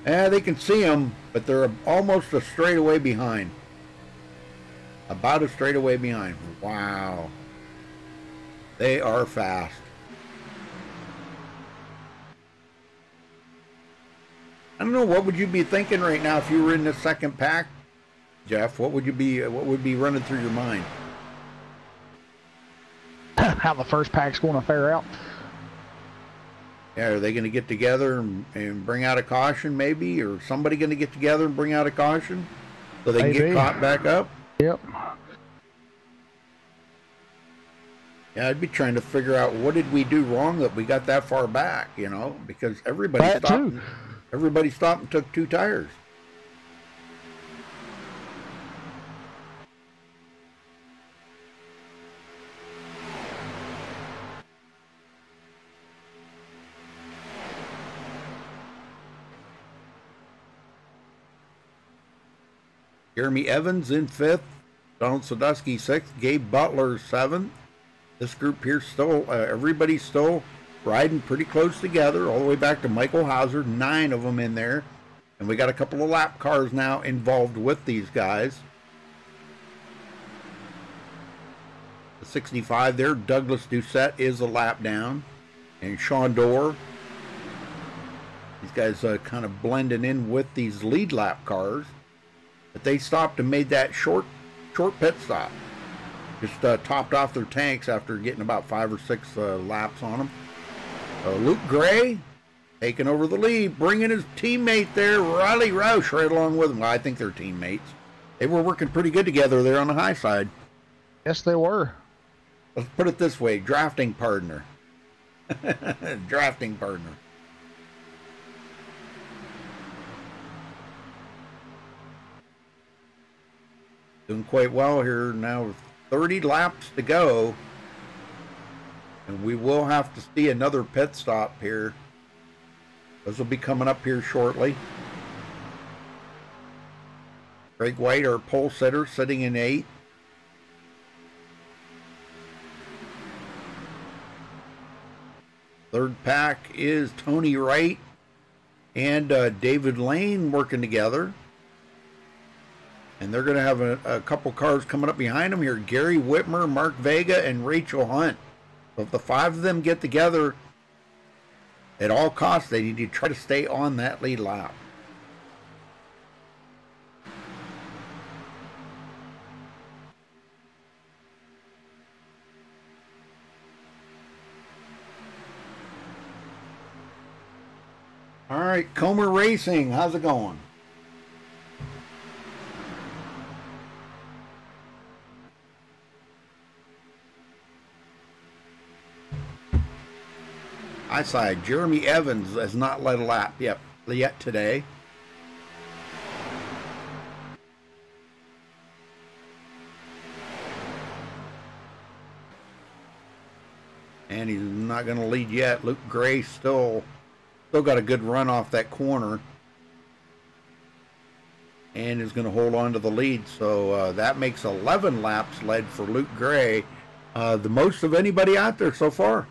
[SPEAKER 1] Yeah, they can see them, but they're almost a straightaway behind. About a straightaway behind. Wow. They are fast. I don't know, what would you be thinking right now if you were in the second pack, Jeff? What would be running through your mind?
[SPEAKER 2] How the first pack's going to fare out.
[SPEAKER 1] Yeah, are they going to get together and bring out a caution maybe? Or somebody going to get together and bring out a caution so they can get caught back up?
[SPEAKER 2] Yep.
[SPEAKER 1] Yeah, I'd be trying to figure out what did we do wrong that we got that far back, you know, because everybody stopped and took 2 tires. Jeremy Evans in 5th, Donald Sadusky 6th, Gabe Butler 7th. This group here still, everybody's still riding pretty close together, all the way back to Michael Hauser, 9 of them in there. And we got a couple of lap cars now involved with these guys. The 65 there, Douglas Doucette is a lap down. And Sean Dorr. These guys kind of blending in with these lead lap cars. But they stopped and made that short pit stop. just topped off their tanks after getting about 5 or 6 laps on them. Luke Gray taking over the lead, bringing his teammate there, Riley Roush, right along with him. Well, I think they're teammates. They were working pretty good together there on the high side.
[SPEAKER 2] Yes, they were.
[SPEAKER 1] Let's put it this way, drafting partner. Drafting partner. Doing quite well here now, 30 laps to go. And we will have to see another pit stop here. Those will be coming up here shortly. Greg White, our pole sitter, sitting in 8th. Third pack is Tony Wright and David Lane working together. And they're going to have a couple cars coming up behind them here. Gary Whitmer, Mark Vega, and Rachel Hunt. So if the 5 of them get together, at all costs, they need to try to stay on that lead lap. All right, Comer Racing, how's it going? High side, Jeremy Evans has not led a lap yet today. And he's not going to lead yet. Luke Gray still got a good run off that corner. And is going to hold on to the lead. So that makes 11 laps led for Luke Gray. The most of anybody out there so far.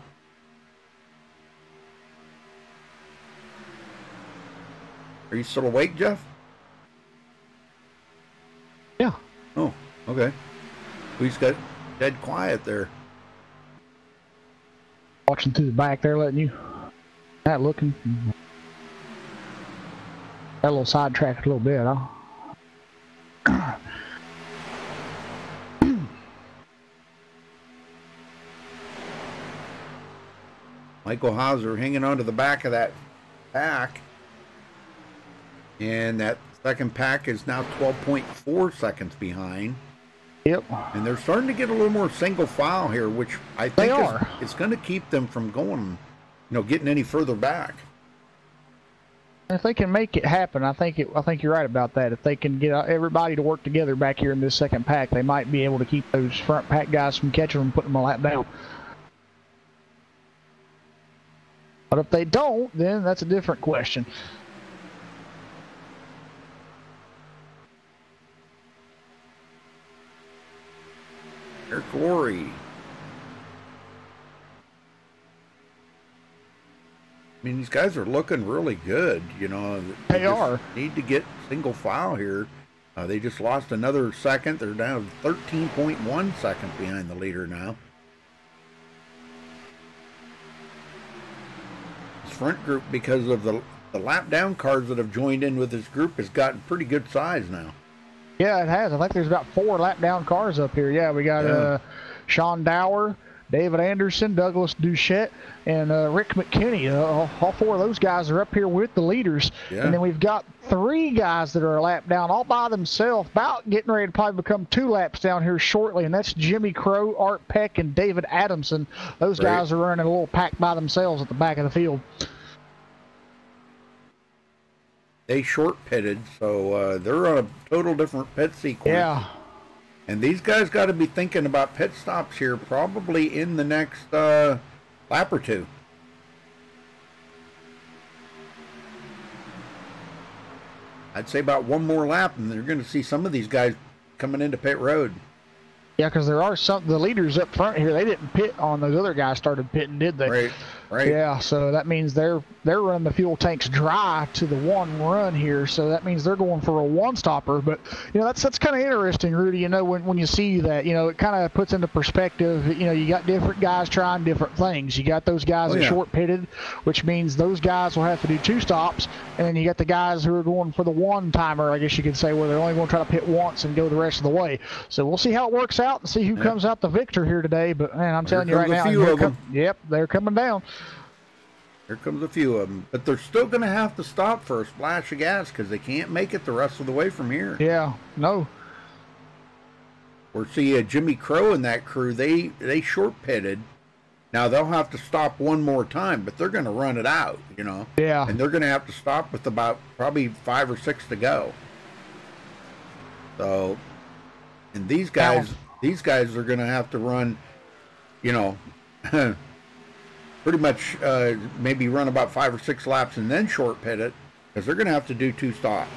[SPEAKER 1] Are you still awake, Jeff?
[SPEAKER 2] Yeah.
[SPEAKER 1] Oh, okay. We just got dead quiet there.
[SPEAKER 2] Watching through the back there, letting you not looking. That little sidetracked a little bit, huh?
[SPEAKER 1] Michael Hauser hanging on to the back of that pack. And that second pack is now 12.4 seconds behind.
[SPEAKER 2] Yep.
[SPEAKER 1] And they're starting to get a little more single file here, which I think is going to keep them from going, getting any further back.
[SPEAKER 2] If they can make it happen, I think you're right about that. If they can get everybody to work together back here in this second pack, they might be able to keep those front pack guys from catching them and putting them a lap down. But if they don't, then that's a different question.
[SPEAKER 1] Eric Laurie. I mean, these guys are looking really good,
[SPEAKER 2] They are.
[SPEAKER 1] Need to get single file here. They just lost another second. They're down 13.1 seconds behind the leader now. This front group, because of the lap down cars that have joined in with this group, has gotten pretty good size now.
[SPEAKER 2] Yeah, it has. I think there's about 4 lap down cars up here. Yeah, we got Sean Dower, David Anderson, Douglas Duchette, and Rick McKinney. All 4 of those guys are up here with the leaders. Yeah. And then we've got 3 guys that are a lap down all by themselves, about getting ready to probably become 2 laps down here shortly, and that's Jimmy Crow, Art Peck, and David Adamson. Those guys are running a little pack by themselves at the back of the field.
[SPEAKER 1] They short pitted, so they're on a total different pit sequence.
[SPEAKER 2] Yeah.
[SPEAKER 1] And these guys got to be thinking about pit stops here probably in the next lap or 2. I'd say about 1 more lap, and they're going to see some of these guys coming into pit road.
[SPEAKER 2] Yeah, because there are the leaders up front here. They didn't pit on those other guys started pitting, did they?
[SPEAKER 1] Right. Right.
[SPEAKER 2] Yeah, so that means they're running the fuel tanks dry to the one run here, so that means they're going for a one stopper. But you know, that's kind of interesting, Rudy. You know, when you see that, you know, it kind of puts into perspective. You know, you got different guys trying different things. You got those guys that short pitted, which means those guys will have to do 2 stops, and then you got the guys who are going for the one timer, I guess you could say, where they're only going to try to pit once and go the rest of the way. So we'll see how it works out and see who comes out the victor here today. But man, I'm telling you right now, yep, they're coming down.
[SPEAKER 1] Here comes a few of them, but they're still going to have to stop for a splash of gas because they can't make it the rest of the way from here.
[SPEAKER 2] Yeah, no.
[SPEAKER 1] Or see, Jimmy Crow and that crew, they short pitted. Now they'll have to stop one more time, but they're going to run it out, you know.
[SPEAKER 2] Yeah.
[SPEAKER 1] And they're going to have to stop with about probably 5 or 6 to go. So, and these guys are going to have to run, you know. Pretty much maybe run about 5 or 6 laps and then short pit it, because they're going to have to do 2 stops.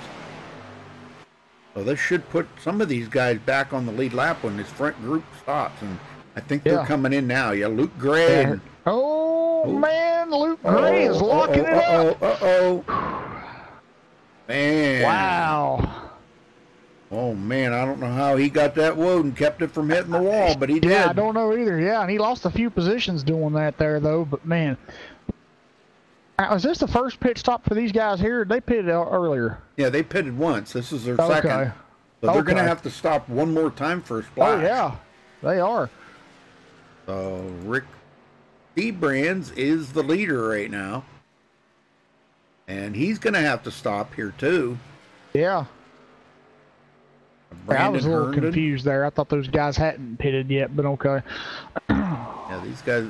[SPEAKER 1] So this should put some of these guys back on the lead lap when this front group stops, and I think they're coming in now. Yeah, Luke Gray. And,
[SPEAKER 2] man, Luke Gray is locking it up.
[SPEAKER 1] Man.
[SPEAKER 2] Wow.
[SPEAKER 1] Oh, man, I don't know how he got that wood and kept it from hitting the wall, but he did.
[SPEAKER 2] Yeah, I don't know either. Yeah, and he lost a few positions doing that there, though. But, man, is this the first pit stop for these guys here? They pitted earlier.
[SPEAKER 1] Yeah, they pitted once. This is their second. So they're going to have to stop one more time for a splash.
[SPEAKER 2] Oh, yeah, they are.
[SPEAKER 1] So Rick Brands is the leader right now. And he's going to have to stop here, too.
[SPEAKER 2] Yeah. I was a little
[SPEAKER 1] Herndon.
[SPEAKER 2] confused there. I thought those guys hadn't pitted yet, but okay.
[SPEAKER 1] Yeah, these guys,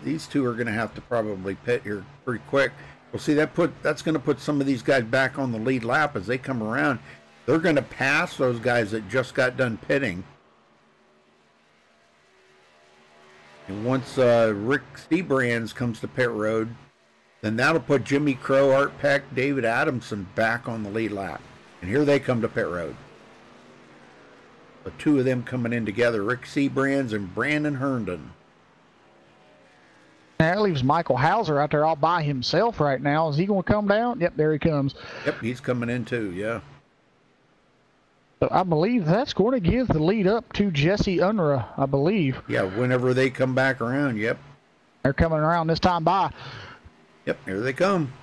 [SPEAKER 1] these two are going to have to probably pit here pretty quick. Well, see, that's going to put some of these guys back on the lead lap as they come around. They're going to pass those guys that just got done pitting. And once Rick Brands comes to pit road, then that'll put Jimmy Crow, Art Peck, David Adamson back on the lead lap. And here they come to pit road. The 2 of them coming in together, Rick Brands and Brandon Herndon.
[SPEAKER 2] That leaves Michael Hauser out there all by himself right now. Is he going to come down? Yep, there he comes.
[SPEAKER 1] Yep, he's coming in too, yeah.
[SPEAKER 2] So I believe that's going to give the lead up to Jesse Unruh, I believe.
[SPEAKER 1] Yeah, whenever they come back around, yep.
[SPEAKER 2] They're coming around this time by.
[SPEAKER 1] Yep, here they come.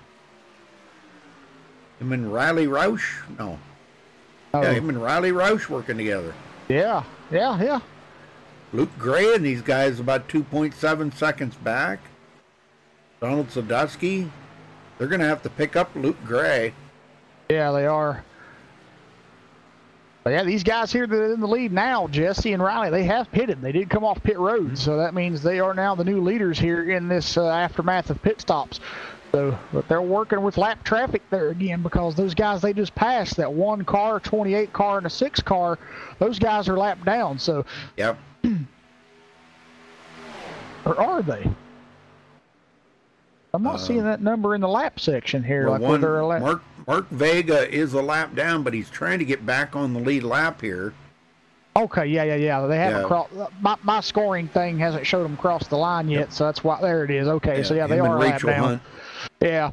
[SPEAKER 1] Him and Riley Roush? No.
[SPEAKER 2] Oh.
[SPEAKER 1] Yeah, him and Riley Roush working together.
[SPEAKER 2] Yeah.
[SPEAKER 1] Luke Gray and these guys about 2.7 seconds back. Donald Sadusky. They're going to have to pick up Luke Gray.
[SPEAKER 2] Yeah, they are. But yeah, these guys here that are in the lead now, Jesse and Riley, they have pitted. They did come off pit road, so that means they are now the new leaders here in this aftermath of pit stops. So, but they're working with lap traffic there again because those guys they just passed, that 1 car, 28 car, and a 6 car, those guys are lapped down. So,
[SPEAKER 1] yep.
[SPEAKER 2] Or are they? I'm not seeing that number in the lap section here.
[SPEAKER 1] Well,
[SPEAKER 2] like whether a lap.
[SPEAKER 1] Mark Vega is a lap down, but he's trying to get back on the lead lap here.
[SPEAKER 2] Okay, yeah. They haven't crossed. My scoring thing hasn't showed them cross the line yet, so that's why. There it is. Okay, so yeah, they are lap down. Hunt. Yeah.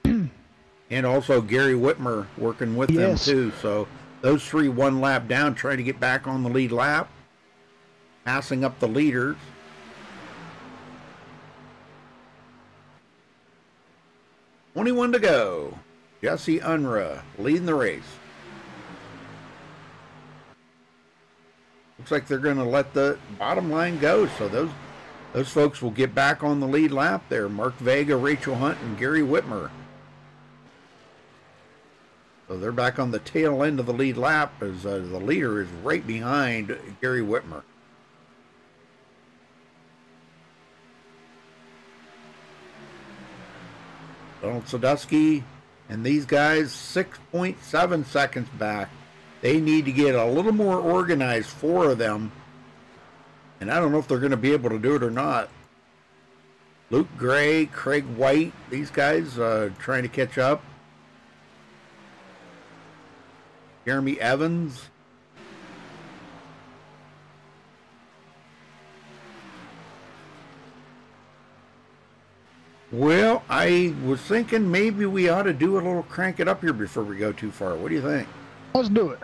[SPEAKER 1] And also Gary Whitmer working with them too. So those 3 1 lap down, trying to get back on the lead lap, passing up the leaders. $21 to go. Jesse Unruh leading the race. Looks like they're going to let the bottom line go, so those folks will get back on the lead lap there. Mark Vega, Rachel Hunt, and Gary Whitmer. So they're back on the tail end of the lead lap as the leader is right behind Gary Whitmer. Donald Sadusky and these guys 6.7 seconds back. They need to get a little more organized, 4 of them. And I don't know if they're going to be able to do it or not. Luke Gray, Craig White, these guys trying to catch up. Jeremy Evans. Well, I was thinking maybe we ought to do a little crank it up here before we go too far. What do you think?
[SPEAKER 2] Let's do it.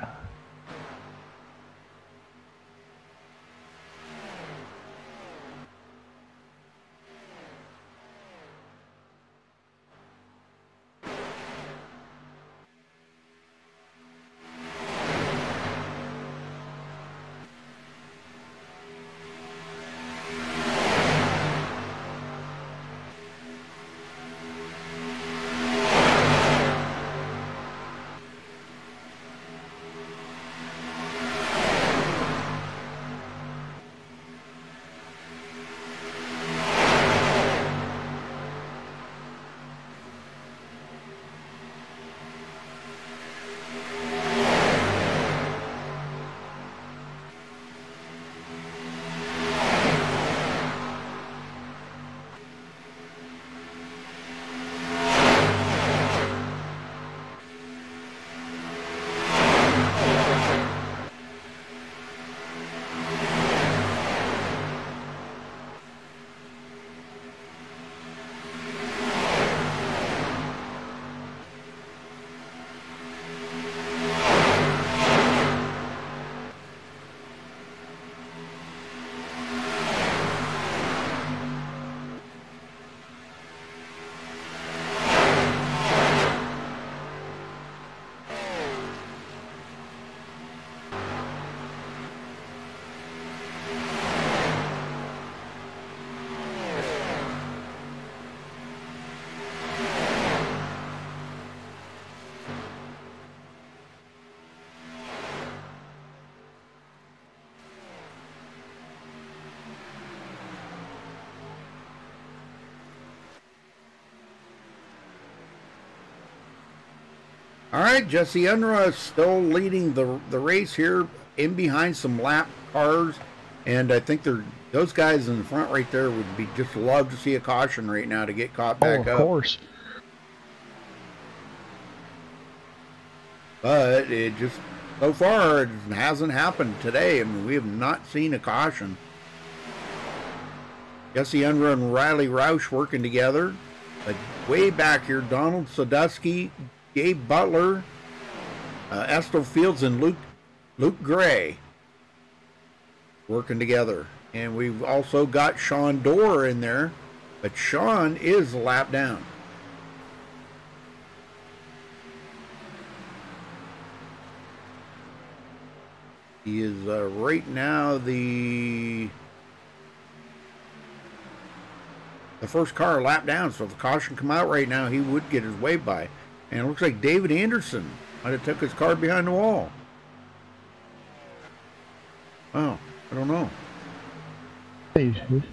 [SPEAKER 1] All right, Jesse Unruh is still leading the race here, in behind some lap cars, and I think those guys in the front right there would be just love to see a caution right now to get caught back up.
[SPEAKER 2] Of course.
[SPEAKER 1] But it just, so far, it hasn't happened today. I mean, we have not seen a caution. Jesse Unruh and Riley Roush working together. But way back here, Donald Sadusky, Gabe Butler, Estel Fields, and Luke Gray working together. And we've also got Sean Dorr in there, but Sean is a lap down. He is right now the first car a lap down, so if the caution come out right now, he would get his way by. And it looks like David Anderson might have took his car behind the wall. Oh, I don't know.
[SPEAKER 2] David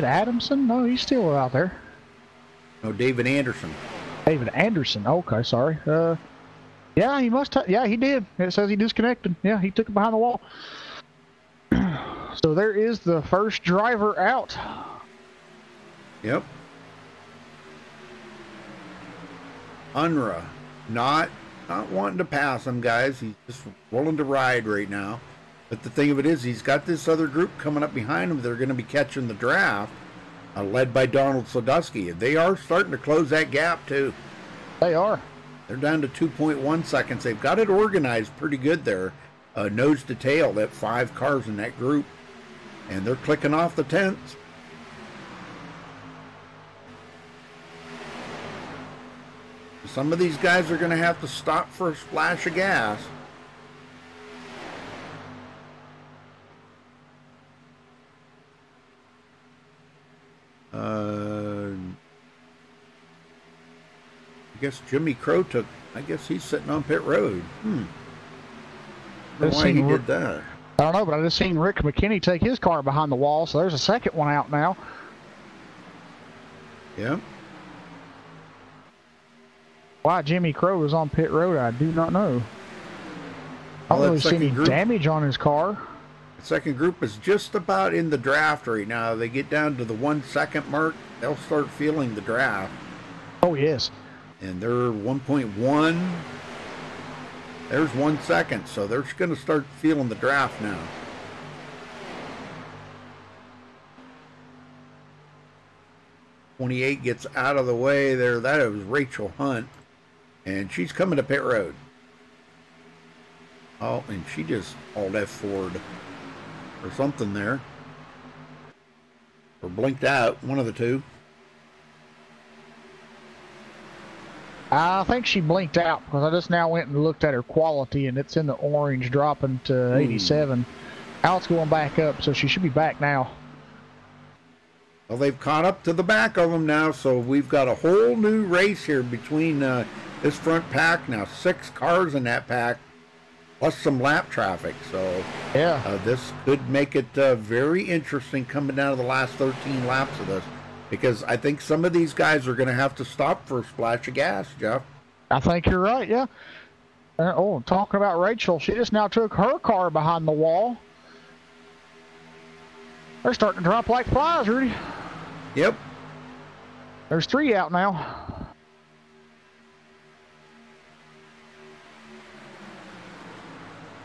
[SPEAKER 2] Adamson? No, he's still out there.
[SPEAKER 1] No, David Anderson.
[SPEAKER 2] David Anderson. Okay, sorry. Yeah, he must have. Yeah, he did. It says he disconnected. Yeah, he took it behind the wall. So there is the first driver out.
[SPEAKER 1] Yep. Unruh, not wanting to pass him, guys. He's just willing to ride right now. But the thing of it is, he's got this other group coming up behind him. They're going to be catching the draft, led by Donald Sadusky. They are starting to close that gap, too.
[SPEAKER 2] They are.
[SPEAKER 1] They're down to 2.1 seconds. They've got it organized pretty good there. Nose to tail, that 5 cars in that group. And they're clicking off the 10s. Some of these guys are going to have to stop for a splash of gas. I guess Jimmy Crow I guess he's sitting on pit road. I don't know why he did that.
[SPEAKER 2] I don't know, but I just seen Rick McKinney take his car behind the wall, so there's a second one out now.
[SPEAKER 1] Yeah.
[SPEAKER 2] Why Jimmy Crow was on pit road, I do not know. I don't really see any damage on his car.
[SPEAKER 1] The second group is just about in the draft right now. They get down to the 1 second mark, they'll start feeling the draft.
[SPEAKER 2] Oh, yes.
[SPEAKER 1] And they're 1.1. There's 1 second, so they're just going to start feeling the draft now. 28 gets out of the way there. That was Rachel Hunt, and she's coming to pit road. Oh, and she just hauled F Ford or something there, or blinked out, one of the two.
[SPEAKER 2] I think she blinked out because I just now went and looked at her quality, and it's in the orange, dropping to 87. Now it's going back up, so she should be back now.
[SPEAKER 1] Well, they've caught up to the back of them now, so we've got a whole new race here between this front pack. Now 6 cars in that pack, plus some lap traffic. So
[SPEAKER 2] yeah,
[SPEAKER 1] this could make it very interesting coming down to the last 13 laps of this, because I think some of these guys are going to have to stop for a splash of gas, Jeff.
[SPEAKER 2] I think you're right, yeah. Oh, talking about Rachel, she just now took her car behind the wall. They're starting to drop like flies, Rudy.
[SPEAKER 1] Yep.
[SPEAKER 2] There's 3 out now.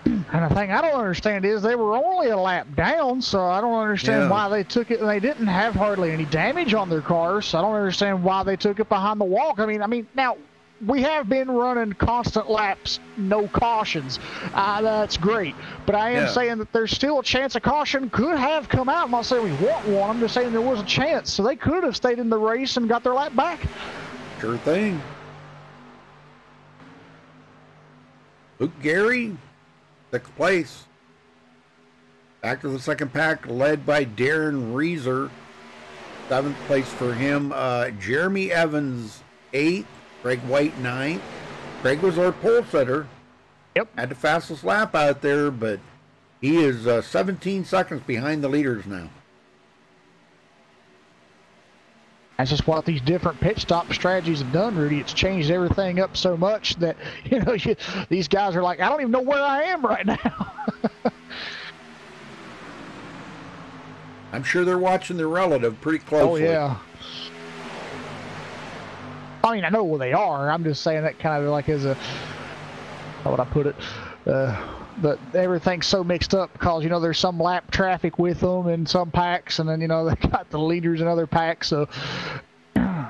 [SPEAKER 2] And the thing I don't understand is they were only a lap down, so I don't understand why they took it. And they didn't have hardly any damage on their cars, so I don't understand why they took it behind the wall. I mean, now we have been running constant laps, no cautions. That's great, but I am saying that there's still a chance a caution could have come out. I'm not saying we want one. I'm just saying there was a chance, so they could have stayed in the race and got their lap back.
[SPEAKER 1] Sure thing. Luke Gary, 6th place. Back to the second pack, led by Darren Reeser. 7th place for him. Jeremy Evans, 8th. Greg White, 9th. Greg was our pole setter.
[SPEAKER 2] Yep.
[SPEAKER 1] Had the fastest lap out there, but he is 17 seconds behind the leaders now.
[SPEAKER 2] That's just what these different pit stop strategies have done, Rudy. It's changed everything up so much that, these guys are like, I don't even know where I am right now.
[SPEAKER 1] I'm sure they're watching their relative pretty closely.
[SPEAKER 2] Oh, yeah. I mean, I know where they are. I'm just saying that kind of like as a, how would I put it? But everything's so mixed up because, there's some lap traffic with them in some packs, and then, they got the leaders in other packs. So.
[SPEAKER 1] And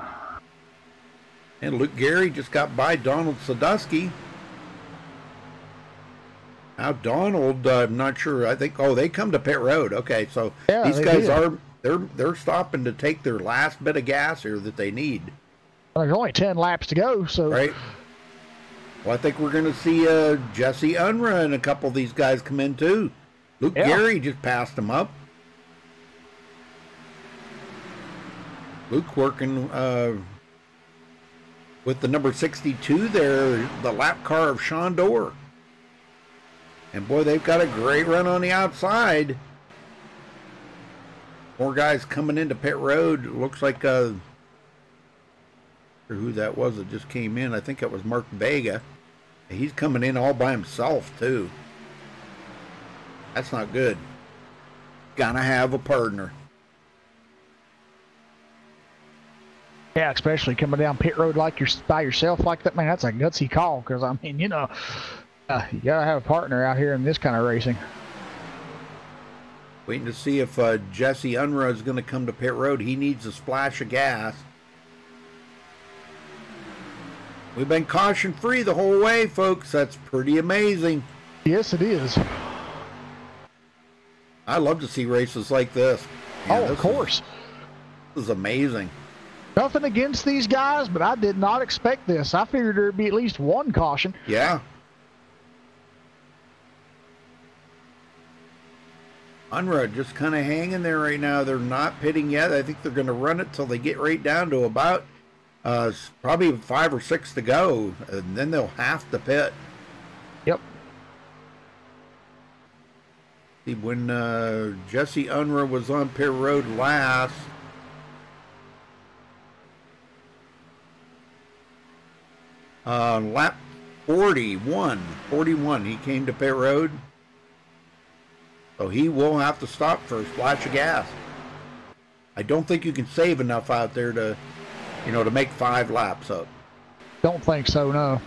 [SPEAKER 1] Luke Gary just got by Donald Sadusky. Now Donald, I'm not sure. I think, they come to pit road. Okay, so these guys they're stopping to take their last bit of gas here that they need.
[SPEAKER 2] Well, there's only 10 laps to go, so.
[SPEAKER 1] Right. Well, I think we're going to see Jesse Unruh and a couple of these guys come in too. Luke Gary just passed him up. Luke working with the number 62 there, the lap car of Sean Dorr. And boy, they've got a great run on the outside. More guys coming into pit road. It looks like who that was that just came in. I think it was Mark Vega. He's coming in all by himself too. That's not good. Gotta have a partner.
[SPEAKER 2] Yeah, especially coming down pit road like you're by yourself like that, man. That's a gutsy call because you gotta have a partner out here in this kind of racing.
[SPEAKER 1] Waiting to see if Jesse Unruh is going to come to pit road. He needs a splash of gas. We've been caution-free the whole way, folks. That's pretty amazing.
[SPEAKER 2] Yes, it is.
[SPEAKER 1] I love to see races like this.
[SPEAKER 2] Man, of course.
[SPEAKER 1] This is amazing.
[SPEAKER 2] Nothing against these guys, but I did not expect this. I figured there'd be at least one caution.
[SPEAKER 1] Yeah. Unruh just kind of hanging there right now. They're not pitting yet. I think they're going to run it till they get right down to about probably 5 or 6 to go, and then they'll have to pit.
[SPEAKER 2] Yep.
[SPEAKER 1] See, when Jesse Unruh was on pit road last, lap 41, he came to pit road. So he will have to stop for a splash of gas. I don't think you can save enough out there to, to make 5 laps up.
[SPEAKER 2] Don't think so, no.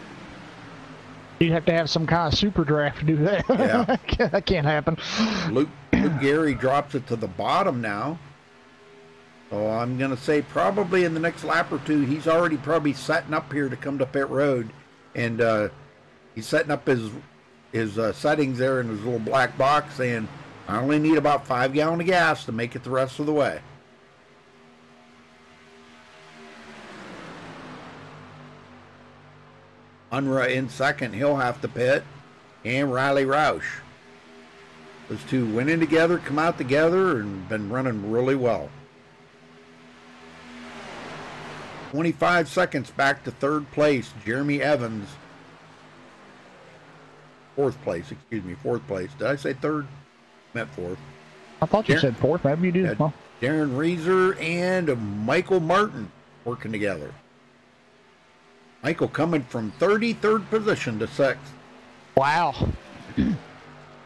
[SPEAKER 2] You'd have to have some kind of super draft to do that. Yeah. That can't happen.
[SPEAKER 1] Luke Gary drops it to the bottom now. So I'm going to say probably in the next lap or two, he's already probably setting up here to come to pit road. And he's setting up his settings there in his little black box, saying, I only need about 5 gallons of gas to make it the rest of the way. Unra in second, he'll have to pit. And Riley Roush. Those two went in together, come out together, and been running really well. 25 seconds back to third place, Jeremy Evans. Fourth place. Did I say third? Meant fourth.
[SPEAKER 2] I thought you said fourth. Maybe you did. Huh?
[SPEAKER 1] Darren Reeser and Michael Martin working together. Michael coming from 33rd position to 6th.
[SPEAKER 2] Wow.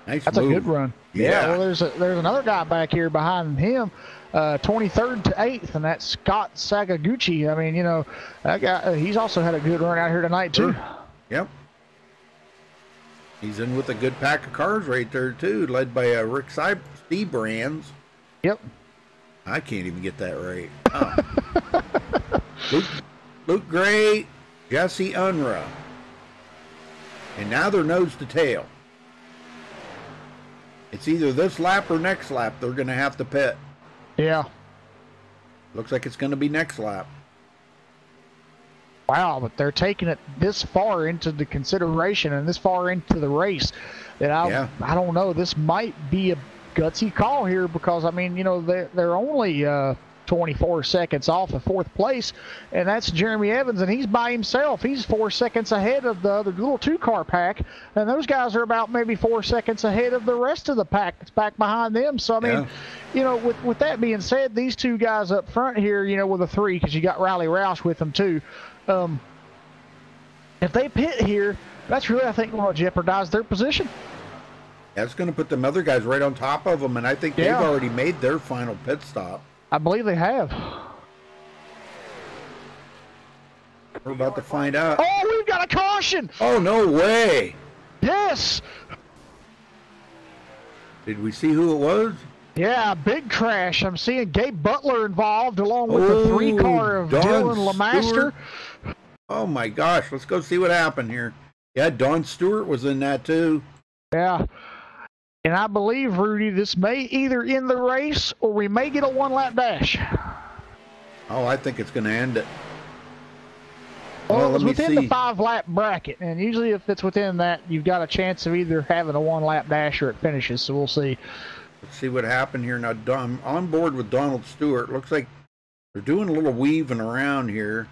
[SPEAKER 1] Nice
[SPEAKER 2] That's
[SPEAKER 1] move.
[SPEAKER 2] a good run. Yeah. Well, there's another guy back here behind him, 23rd to 8th, and that's Scott Sakaguchi. I mean, you know, that guy, he's also had a good run out here tonight too.
[SPEAKER 1] Yep. He's in with a good pack of cars right there too, led by Rick Steve Brands.
[SPEAKER 2] Yep.
[SPEAKER 1] I can't even get that right. Oh. Luke Gray, Jesse Unruh. And now they're nose to tail. It's either this lap or next lap they're going to have to pit.
[SPEAKER 2] Yeah.
[SPEAKER 1] Looks like it's going to be next lap.
[SPEAKER 2] Wow, but they're taking it this far into the consideration and this far into the race that I don't know. This might be a gutsy call here because, I mean, you know, they're only 24 seconds off of fourth place, and that's Jeremy Evans, and he's by himself. He's 4 seconds ahead of the other little 2-car pack, and those guys are about maybe 4 seconds ahead of the rest of the pack that's back behind them. So, I mean, you know, with that being said, these two guys up front here, you know, with the 3, because you got Riley Roush with them too, if they pit here, that's really, I think, going to jeopardize their position.
[SPEAKER 1] That's going to put them other guys right on top of them, and I think they've already made their final pit stop.
[SPEAKER 2] I believe they have.
[SPEAKER 1] We're about to find out.
[SPEAKER 2] Oh, we've got a caution!
[SPEAKER 1] Oh, no way!
[SPEAKER 2] Yes!
[SPEAKER 1] Did we see who it was?
[SPEAKER 2] Yeah, big crash. I'm seeing Gabe Butler involved along with the 3-car of Dylan LeMaster.
[SPEAKER 1] Oh my gosh, let's go see what happened here. Yeah, Don Stewart was in that too.
[SPEAKER 2] Yeah. And I believe, Rudy, this may either end the race or we may get a 1-lap dash.
[SPEAKER 1] Oh, I think it's going to end it.
[SPEAKER 2] Well, it was within the 5-lap bracket, and usually if it's within that, you've got a chance of either having a 1-lap dash or it finishes, so we'll see.
[SPEAKER 1] Let's see what happened here. Now, I'm on board with Donald Stewart. Looks like they're doing a little weaving around here.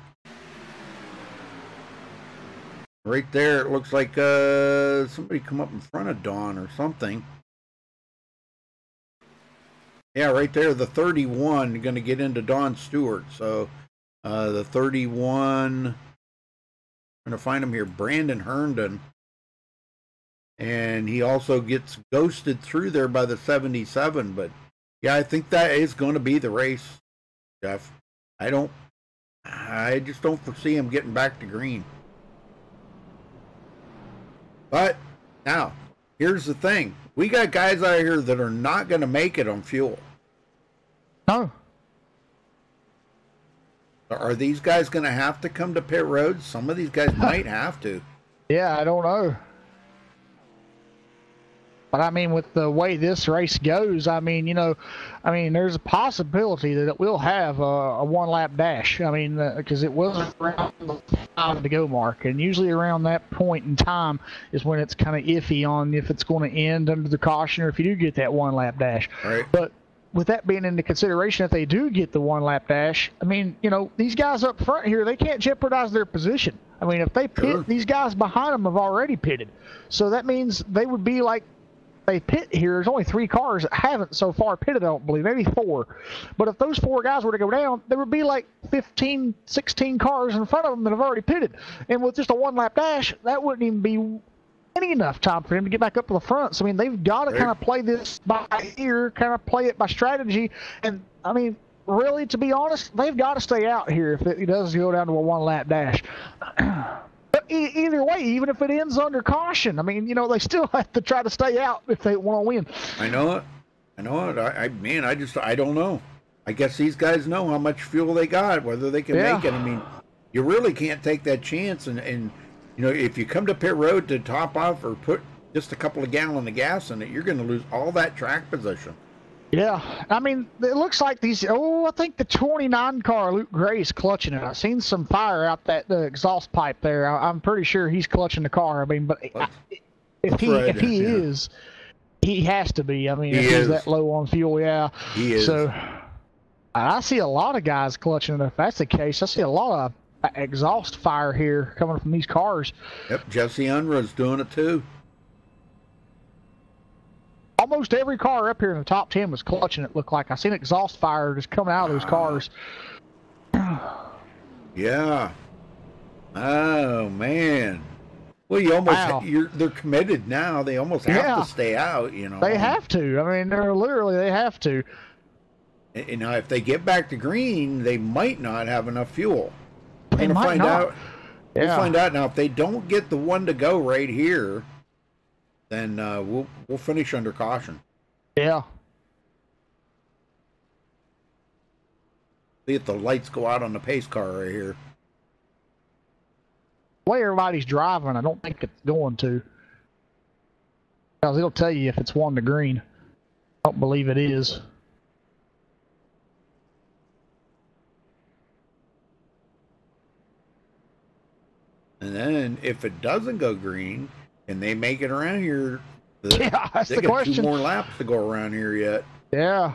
[SPEAKER 1] Right there, it looks like somebody come up in front of Don or something. Yeah, right there, the 31 going to get into Don Stewart. So the 31, I'm going to find him here, Brandon Herndon. And he also gets ghosted through there by the 77. But yeah, I think that is going to be the race, Jeff. I just don't foresee him getting back to green. But now, here's the thing. We got guys out here that are not going to make it on fuel.
[SPEAKER 2] No.
[SPEAKER 1] Are these guys going to have to come to pit road? Some of these guys might have to.
[SPEAKER 2] Yeah, I don't know. But, I mean, with the way this race goes, I mean, you know, there's a possibility that it will have a 1-lap dash. I mean, because it was around the 5 to go mark. And usually around that point in time is when it's kind of iffy on if it's going to end under the caution or if you do get that 1-lap dash.
[SPEAKER 1] Right.
[SPEAKER 2] But with that being into consideration, if they do get the 1-lap dash, I mean, you know, these guys up front here, they can't jeopardize their position. I mean, if they pit, these guys behind them have already pitted. So that means they would be like, they pit here, there's only 3 cars that haven't so far pitted, I don't believe, maybe 4. But if those 4 guys were to go down, there would be like 15, 16 cars in front of them that have already pitted. And with just a 1-lap dash, that wouldn't even be any enough time for him to get back up to the front. So, I mean, they've got to kind of play this by ear, kind of play it by strategy. And, I mean, really, to be honest, they've got to stay out here if it does go down to a 1-lap dash. But either way, even if it ends under caution, I mean, you know, they still have to try to stay out if they want to win.
[SPEAKER 1] I know it. I know it. I don't know. I guess these guys know how much fuel they got, whether they can make it. I mean, you really can't take that chance. And you know, if you come to pit road to top off or put just a couple of gallons of gas in it, you're going to lose all that track position.
[SPEAKER 2] Yeah, I mean, it looks like these. I think the 29 car Luke Gray's clutching it. I've seen some fire out that exhaust pipe there. I'm pretty sure he's clutching the car. I mean, but if he is, he has to be. I mean, if he's that low on fuel,
[SPEAKER 1] he is.
[SPEAKER 2] So I see a lot of guys clutching it. If that's the case, I see a lot of exhaust fire here coming from these cars.
[SPEAKER 1] Yep, Jesse Unruh's doing it too.
[SPEAKER 2] Almost every car up here in the top 10 was clutching, it looked like. I seen exhaust fire just coming out of those cars.
[SPEAKER 1] Yeah. Oh, man. Well, you almost, they're committed now. They almost have to stay out, you know.
[SPEAKER 2] They have to. I mean, they have to.
[SPEAKER 1] And now, if they get back to green, they might not have enough fuel.
[SPEAKER 2] They might not.
[SPEAKER 1] We'll find out now. If they don't get the one to go right here, then we'll finish under caution.
[SPEAKER 2] Yeah.
[SPEAKER 1] See if the lights go out on the pace car right here.
[SPEAKER 2] The way everybody's driving, I don't think it's going to. Because it'll tell you if it's one to green. I don't believe it is.
[SPEAKER 1] And then if it doesn't go green, and they make it around here,
[SPEAKER 2] that's
[SPEAKER 1] they
[SPEAKER 2] the
[SPEAKER 1] got
[SPEAKER 2] question.
[SPEAKER 1] 2 more laps to go around here yet.
[SPEAKER 2] Yeah.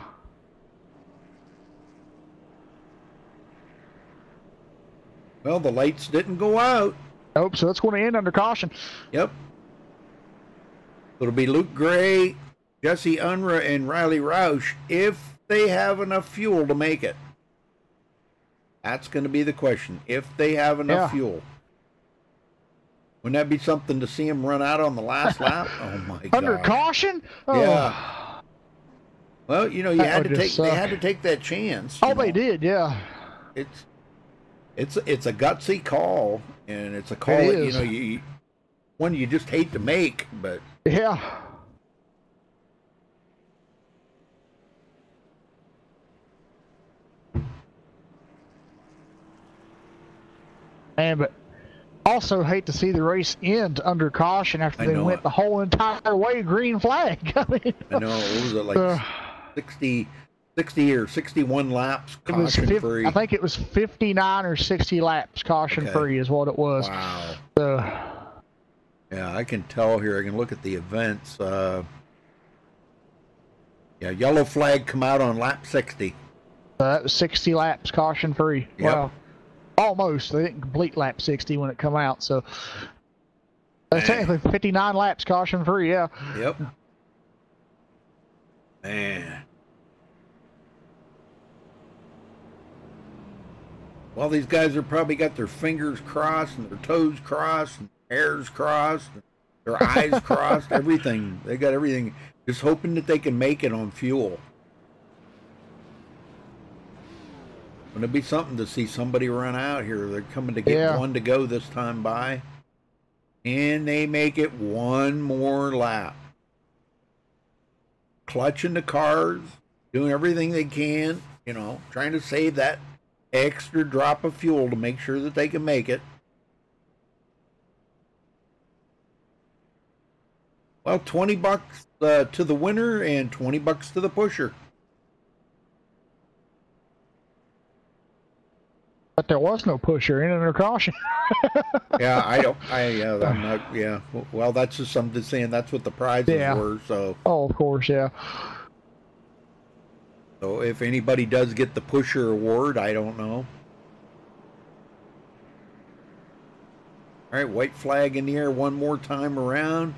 [SPEAKER 1] Well, the lights didn't go out.
[SPEAKER 2] Nope, so it's going to end under caution.
[SPEAKER 1] Yep. It'll be Luke Gray, Jesse Unruh, and Riley Roush if they have enough fuel to make it. That's going to be the question. If they have enough fuel. Wouldn't that be something to see him run out on the last lap? Oh my god!
[SPEAKER 2] Under caution? Oh.
[SPEAKER 1] Yeah. Well, you know, they had to take that chance.
[SPEAKER 2] Oh, they did, yeah.
[SPEAKER 1] It's a gutsy call, and it's a call that, you know, one you just hate to make, but
[SPEAKER 2] yeah. Man, but also hate to see the race end under caution after they went the whole entire way green flag. I mean,
[SPEAKER 1] I know. What was it, like 60 or 61 laps caution free?
[SPEAKER 2] I think it was 59 or 60 laps caution free is what it was.
[SPEAKER 1] Wow.
[SPEAKER 2] So,
[SPEAKER 1] yeah, I can tell here. I can look at the events. Yeah, yellow flag come out on lap 60.
[SPEAKER 2] That was 60 laps caution free.
[SPEAKER 1] Yep.
[SPEAKER 2] Well, almost. They didn't complete lap 60 when it come out, so that's technically 59 laps caution free. Yeah.
[SPEAKER 1] Yep. Man. Well, these guys are probably got their fingers crossed and their toes crossed and hairs crossed, and their eyes crossed, everything. They got everything, just hoping that they can make it on fuel. Wouldn't it be something to see somebody run out here? They're coming to get one to go this time by, and they make it one more lap. Clutching the cars, doing everything they can, you know, trying to save that extra drop of fuel to make sure that they can make it. Well, $20 to the winner and $20 to the pusher.
[SPEAKER 2] But there was no pusher in under caution.
[SPEAKER 1] Yeah, I'm not, yeah. Well, that's just something saying that's what the prizes were, so.
[SPEAKER 2] Oh, of course, yeah.
[SPEAKER 1] So if anybody does get the pusher award, I don't know. All right, white flag in the air one more time around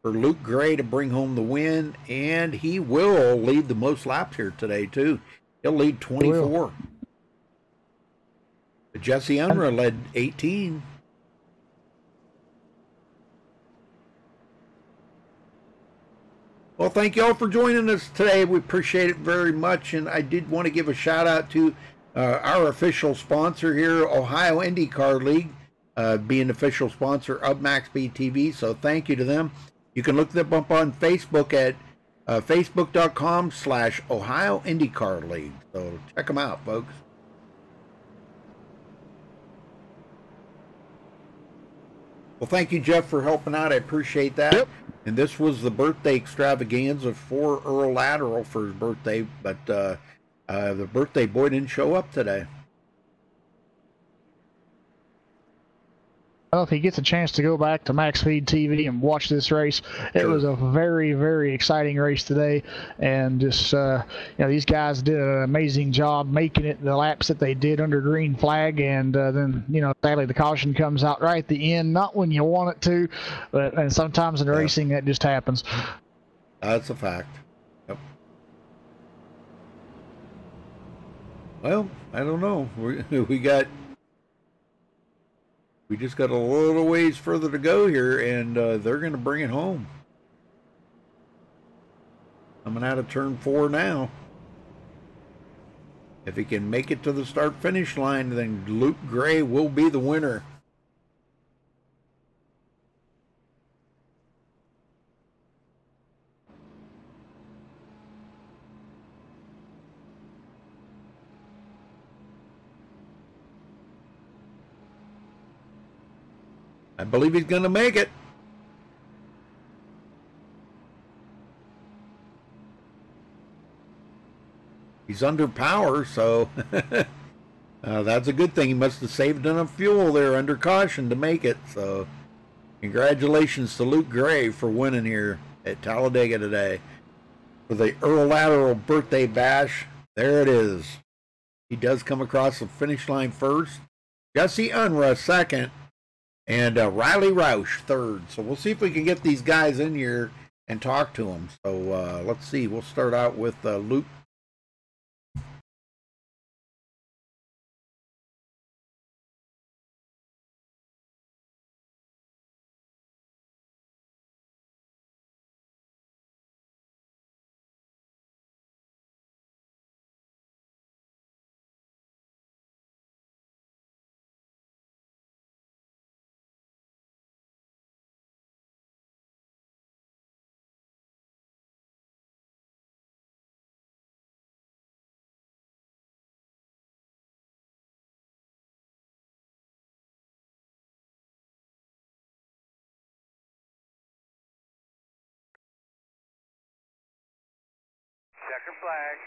[SPEAKER 1] for Luke Gray to bring home the win, and he will lead the most laps here today, too. He'll lead 24. But Jesse Unruh led 18. Well, thank you all for joining us today. We appreciate it very much. And I did want to give a shout out to our official sponsor here, Ohio IndyCar League, being the official sponsor of MaxSpeedTV. So thank you to them. You can look them up on Facebook at Facebook.com/Ohio IndyCar League. So check them out, folks. Well, thank you, Jeff, for helping out. I appreciate that.
[SPEAKER 2] Yep.
[SPEAKER 1] And this was the birthday extravaganza for Earl Lateral for his birthday, but the birthday boy didn't show up today.
[SPEAKER 2] Well, if he gets a chance to go back to MaxSpeedTV and watch this race, it was a very, very exciting race today. And just, these guys did an amazing job making it the laps that they did under green flag. And then, sadly, the caution comes out right at the end, not when you want it to, and sometimes in racing that just happens.
[SPEAKER 1] That's a fact. Yep. Well, I don't know. We just got a little ways further to go here, and they're going to bring it home. Coming out of turn 4 now. If he can make it to the start-finish line, then Luke Gray will be the winner. I believe he's going to make it. He's under power, so that's a good thing. He must have saved enough fuel there under caution to make it. So congratulations to Luke Gray for winning here at Talladega today. For the Earl Lateral birthday bash, there it is. He does come across the finish line first. Jesse Unruh second. And Riley Roush third. So we'll see if we can get these guys in here and talk to them. So let's see. We'll start out with Luke.
[SPEAKER 6] Checker flag.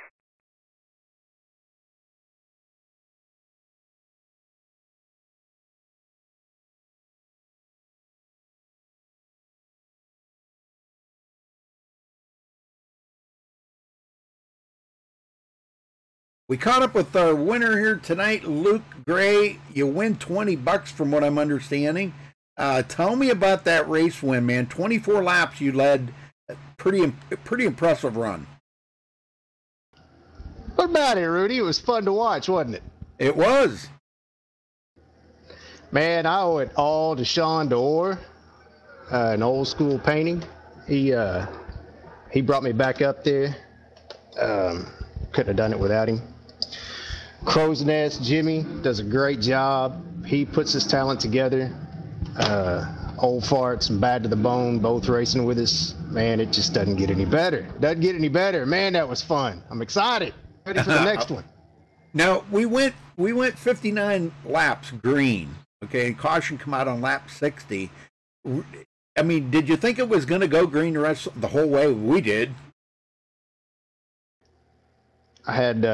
[SPEAKER 1] We caught up with our winner here tonight, Luke Gray. You win $20 from what I'm understanding. Tell me about that race win, man. 24 laps you led. Pretty impressive run.
[SPEAKER 7] What about it, Rudy? It was fun to watch, wasn't it?
[SPEAKER 1] It was.
[SPEAKER 7] Man, I owe it all to Sean Dorr, an old school painting. He brought me back up there. Couldn't have done it without him. Crowsnest, Jimmy does a great job. He puts his talent together. Old farts and bad to the bone, both racing with us. Man, it just doesn't get any better. Doesn't get any better. Man, that was fun. I'm excited. Ready for the next one.
[SPEAKER 1] Now we went 59 laps green. Okay, and caution come out on lap 60. I mean, did you think it was going to go green the whole way? We did.
[SPEAKER 7] I had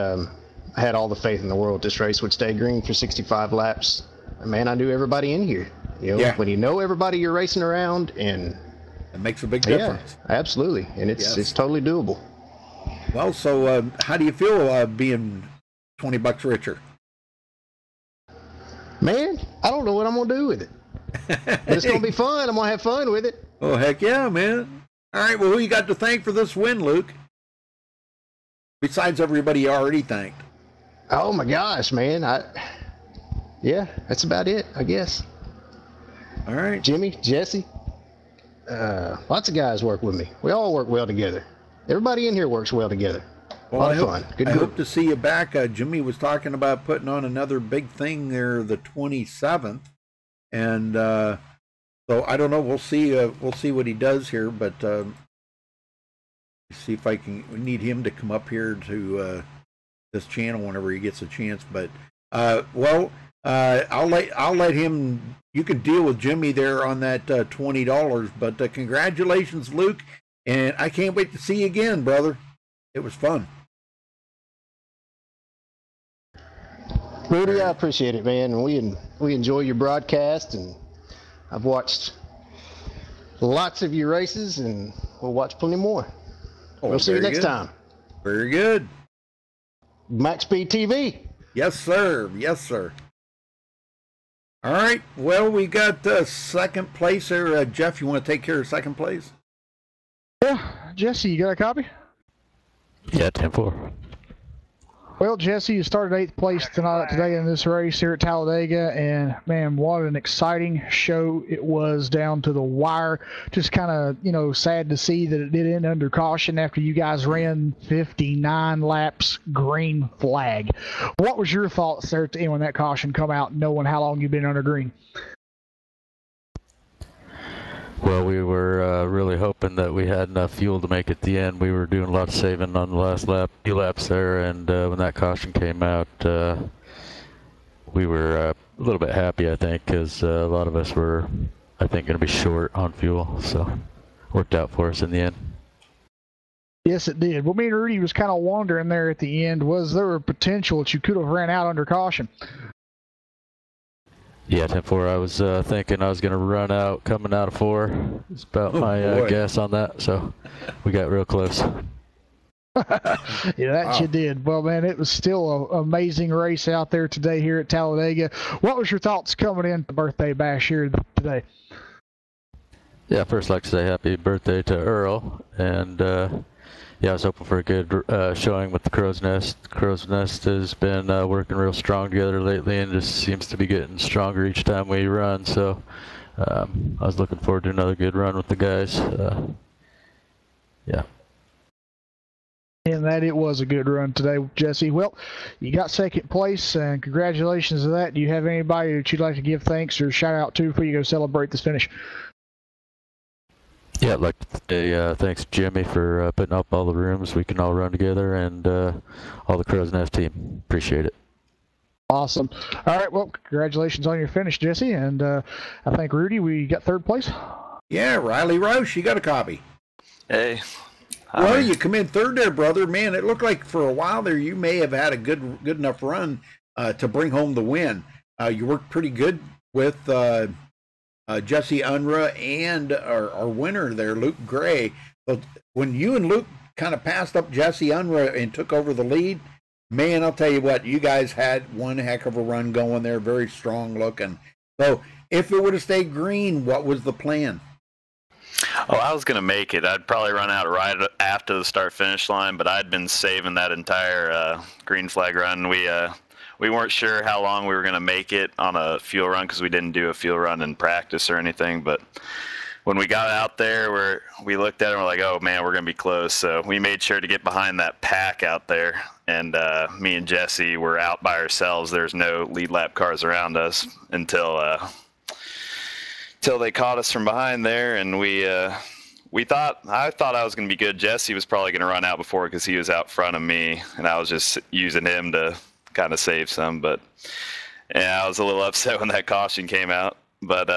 [SPEAKER 7] all the faith in the world this race would stay green for 65 laps. Man, I knew everybody in here. When you know everybody you're racing around, and
[SPEAKER 1] it makes a big difference.
[SPEAKER 7] Yeah, absolutely, and it's totally doable.
[SPEAKER 1] Well, so how do you feel being $20 richer?
[SPEAKER 7] Man, I don't know what I'm gonna do with it. But it's gonna be fun. I'm gonna have fun with it.
[SPEAKER 1] Oh heck yeah, man! All right, well, who you got to thank for this win, Luke? Besides everybody you already thanked.
[SPEAKER 7] Oh my gosh, man! Yeah, that's about it, I guess.
[SPEAKER 1] All right,
[SPEAKER 7] Jimmy, Jesse, lots of guys work with me. We all work well together. Everybody in here works well together.
[SPEAKER 1] Well,
[SPEAKER 7] a lot of fun. Good
[SPEAKER 1] I
[SPEAKER 7] group.
[SPEAKER 1] hope to see you back. Jimmy was talking about putting on another big thing there, the 27th, and so I don't know. We'll see. We'll see what he does here, but See if I can need him to come up here to this channel whenever he gets a chance. But well, I'll let him. You can deal with Jimmy there on that $20. But congratulations, Luke, and I can't wait to see you again, brother. It was fun.
[SPEAKER 7] Rudy, I appreciate it, man. We enjoy your broadcast, and I've watched lots of your races, and we'll watch plenty more. We'll see you next time.
[SPEAKER 1] Very good.
[SPEAKER 7] MaxSpeedTV.
[SPEAKER 1] Yes, sir. Yes, sir. All right. Well, we got second place there. Jeff, you want to take care of second place?
[SPEAKER 2] Yeah, Jesse, you got a copy?
[SPEAKER 8] Yeah, 10-4.
[SPEAKER 2] Well, Jesse, you started 8th place today in this race here at Talladega, and man, what an exciting show it was down to the wire. Just kind of, sad to see that it did end under caution after you guys ran 59 laps green flag. What was your thoughts there at the end when that caution come out, knowing how long you've been under green?
[SPEAKER 8] Well, we were really hoping that we had enough fuel to make it at the end. We were doing a lot of saving on the last few laps there, and when that caution came out, we were a little bit happy, I think, because a lot of us were, I think, going to be short on fuel, so worked out for us in the end.
[SPEAKER 2] Yes, it did. Well, me and Rudy was kind of wondering there at the end, was there a potential that you could have ran out under caution?
[SPEAKER 8] Yeah, 10-4. I was thinking I was going to run out coming out of 4. It's about my guess on that, so we got real close.
[SPEAKER 2] Yeah, that you did. Well, man, it was still an amazing race out there today here at Talladega. What was your thoughts coming in the birthday bash here today?
[SPEAKER 8] Yeah, first I'd like to say happy birthday to Earl, and yeah, I was hoping for a good showing with the Crowsnest. Crowsnest has been working real strong together lately and just seems to be getting stronger each time we run. So I was looking forward to another good run with the guys. Yeah.
[SPEAKER 2] And that it was a good run today, Jesse. Well, you got second place, and congratulations to that. Do you have anybody that you'd like to give thanks or shout out to before you go celebrate this finish?
[SPEAKER 8] Yeah, I'd like to say thanks, Jimmy, for putting up all the rooms we can all run together, and all the Crowsnest team. Appreciate it.
[SPEAKER 2] Awesome. All right, well, congratulations on your finish, Jesse. And I think, Rudy, we got third place.
[SPEAKER 1] Yeah, Riley Roche, you got a copy.
[SPEAKER 9] Hey.
[SPEAKER 1] Well, you come in third there, brother. Man, it looked like for a while there you may have had a good enough run to bring home the win. You worked pretty good with Jesse Unruh and our winner there, Luke Gray. But when you and Luke kind of passed up Jesse Unruh and took over the lead, man, I'll tell you what, you guys had one heck of a run going there, very strong looking. So if it would have stayed green, what was the plan?
[SPEAKER 9] Oh, I was going to make it. I'd probably run out right after the start-finish line, but I'd been saving that entire green flag run. We weren't sure how long we were going to make it on a fuel run because we didn't do a fuel run in practice or anything. But when we got out there, we looked at it and we're like, oh, man, we're going to be close. So we made sure to get behind that pack out there. And me and Jesse were out by ourselves. There's no lead lap cars around us until they caught us from behind there. And I thought I was going to be good. Jesse was probably going to run out before because he was out front of me. And I was just using him to kind of save some, but yeah, I was a little upset when that caution came out, but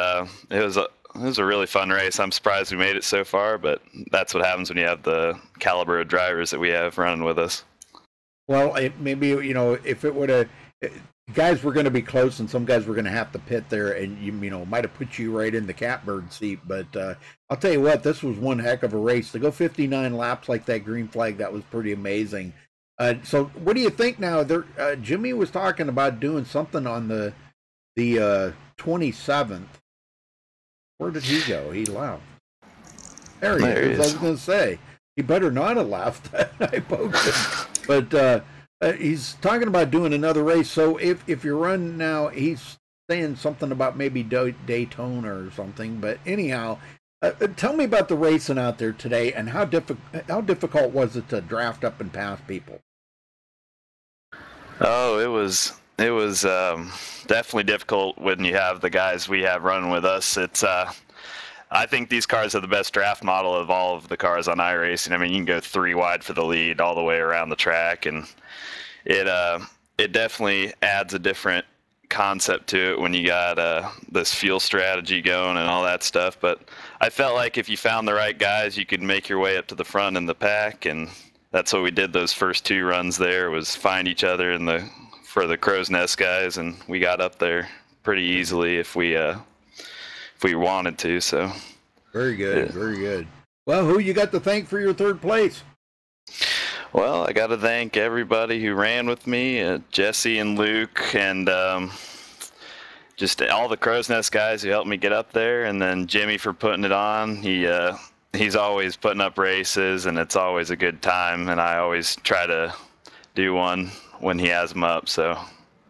[SPEAKER 9] it was a really fun race. I'm surprised we made it so far, but that's what happens when you have the caliber of drivers that we have running with us.
[SPEAKER 1] Well, maybe, if it would have, guys were going to be close and some guys were going to have to pit there, and you might have put you right in the catbird seat, but I'll tell you what, this was one heck of a race. To go 59 laps like that green flag, that was pretty amazing. So what do you think now? Jimmy was talking about doing something on the 27th. Where did he go? He left. There he is. I was going to say, he better not have left. I poked him. But he's talking about doing another race. So if you run now, he's saying something about maybe Daytona or something. But anyhow, tell me about the racing out there today, and how difficult was it to draft up and pass people?
[SPEAKER 9] Oh, it was definitely difficult when you have the guys we have running with us. It's I think these cars are the best draft model of all of the cars on iRacing. I mean, you can go 3 wide for the lead all the way around the track, and it definitely adds a different concept to it when you got this fuel strategy going and all that stuff. But I felt like if you found the right guys, you could make your way up to the front in the pack, and that's what we did those first 2 runs there, was find each other for the Crowsnest guys, and we got up there pretty easily if we wanted to. So
[SPEAKER 1] very good, very good. Well, who you got to thank for your 3rd place?
[SPEAKER 9] Well, I got to thank everybody who ran with me, Jesse and Luke, and just all the Crowsnest guys who helped me get up there, and then Jimmy for putting it on. He's always putting up races, and it's always a good time, and I always try to do one when he has them up, so I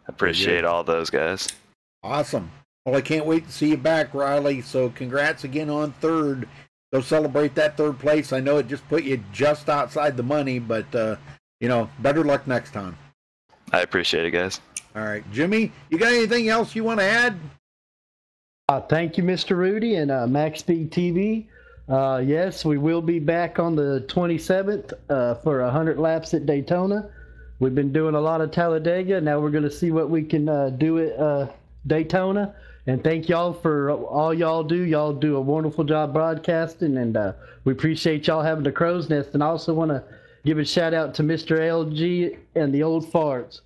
[SPEAKER 9] appreciate all those guys.
[SPEAKER 1] Awesome. Well, I can't wait to see you back, Riley, so congrats again on 3rd. Go celebrate that 3rd place. I know it just put you just outside the money, but, you know, better luck next time.
[SPEAKER 9] I appreciate it, guys.
[SPEAKER 1] All right. Jimmy, you got anything else you want to add?
[SPEAKER 10] Thank you, Mr. Rudy and MaxSpeedTV. Yes, we will be back on the 27th for 100 laps at Daytona. We've been doing a lot of Talladega. Now we're going to see what we can do at Daytona. And thank y'all for all y'all do. Y'all do a wonderful job broadcasting, and we appreciate y'all having the Crowsnest. And I also want to give a shout out to Mr. LG and the Old Farts.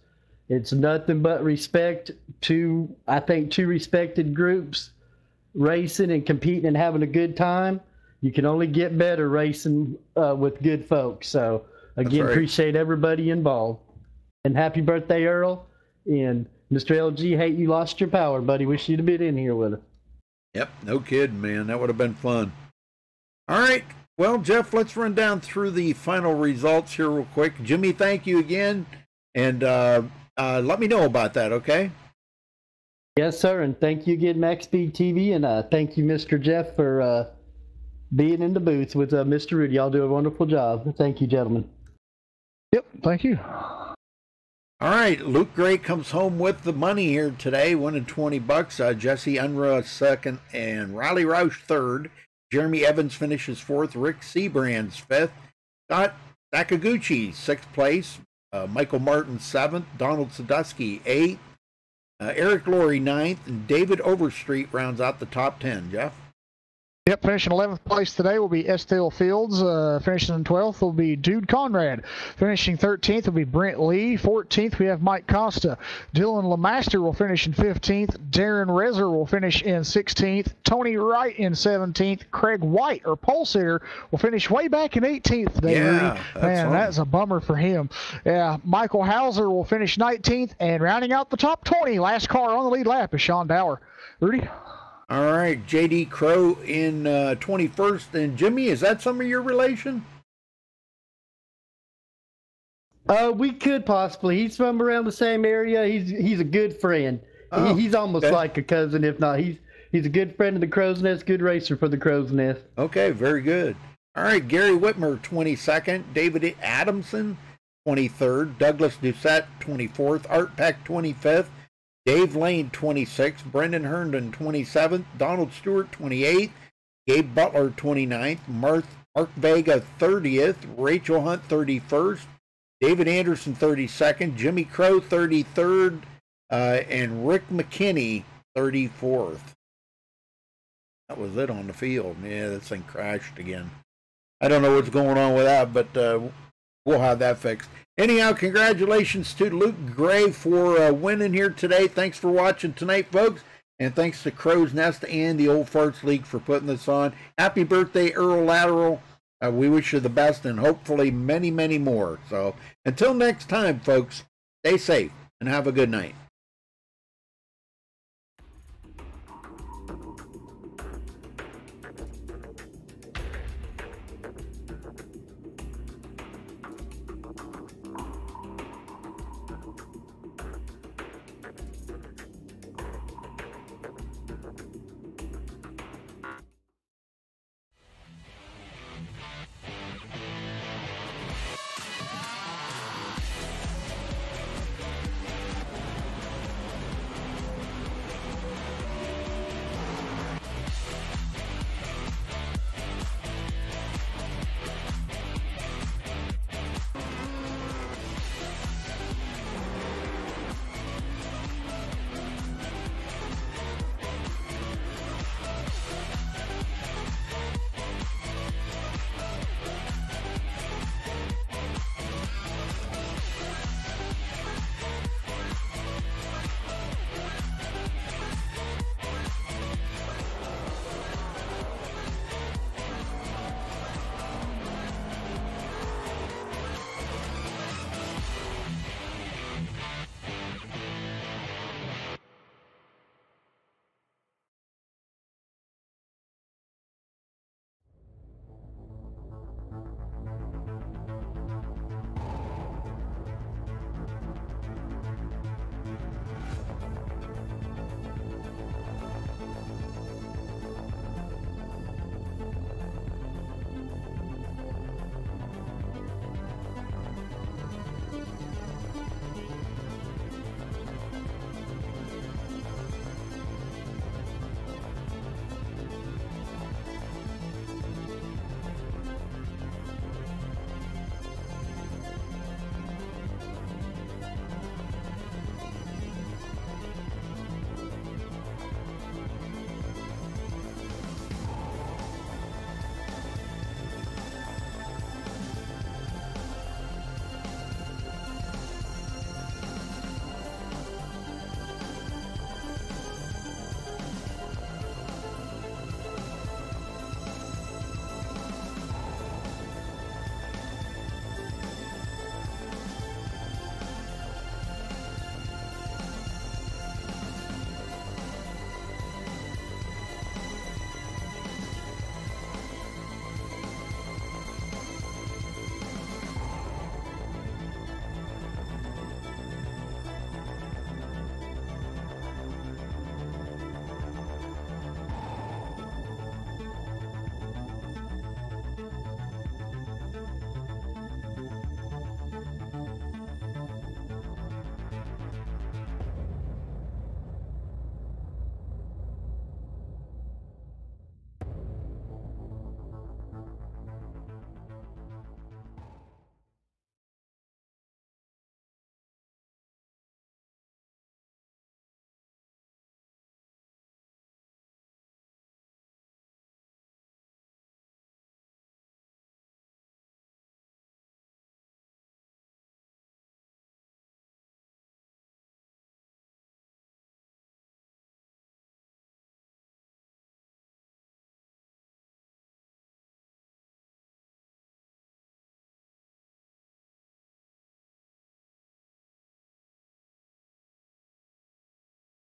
[SPEAKER 10] It's nothing but respect to, I think, 2 respected groups racing and competing and having a good time. You can only get better racing with good folks. So again, appreciate everybody involved. And happy birthday, Earl. And Mr. LG, hate you lost your power, buddy. Wish you'd have been in here with us.
[SPEAKER 1] Yep, no kidding, man. That would have been fun. All right. Well, Jeff, let's run down through the final results here real quick. Jimmy, thank you again. And let me know about that, okay?
[SPEAKER 10] Yes, sir. And thank you again, MaxSpeedTV. And thank you, Mr. Jeff, for being in the booth with Mr. Rudy. Y'all do a wonderful job. Thank you, gentlemen.
[SPEAKER 2] Yep, thank you.
[SPEAKER 1] All right, Luke Gray comes home with the money here today, winning $20. Jesse Unruh 2nd, and Riley Roush 3rd. Jeremy Evans finishes 4th. Rick Seabrands 5th. Scott Sakaguchi 6th place. Michael Martin 7th. Donald Sadusky 8th. Eric Laurie 9th, and David Overstreet rounds out the top 10. Jeff?
[SPEAKER 2] Yep, finishing 11th place today will be Estelle Fields. Finishing in 12th will be Dude Conrad. Finishing 13th will be Brent Lee. 14th, we have Mike Costa. Dylan Lemaster will finish in 15th. Darren Rezer will finish in 16th. Tony Wright in 17th. Craig White, or pole sitter, will finish way back in 18th today, Rudy. Man, that's a bummer for him. Yeah, Michael Hauser will finish 19th. And rounding out the top 20, last car on the lead lap is Sean Dower. Rudy?
[SPEAKER 1] All right, J.D. Crow in 21st. And Jimmy, is that some of your relation?
[SPEAKER 10] We could possibly. He's from around the same area. He's a good friend. He's almost like a cousin, if not. He's a good friend of the Crowsnest, good racer for the Crowsnest.
[SPEAKER 1] Okay, very good. All right, Gary Whitmer, 22nd. David Adamson, 23rd. Douglas Doucette, 24th. Art Peck, 25th. Dave Lane, 26th. Brendan Herndon, 27th. Donald Stewart, 28th. Gabe Butler, 29th. Mark Vega, 30th. Rachel Hunt, 31st. David Anderson, 32nd. Jimmy Crow, 33rd. And Rick McKinney, 34th. That was it on the field. Yeah, this thing crashed again. I don't know what's going on with that, but we'll have that fixed. Anyhow, congratulations to Luke Gray for winning here today. Thanks for watching tonight, folks. And thanks to Crowsnest and the Old Farts League for putting this on. Happy birthday, Earl Lateral. We wish you the best and hopefully many, many more. So until next time, folks, stay safe and have a good night.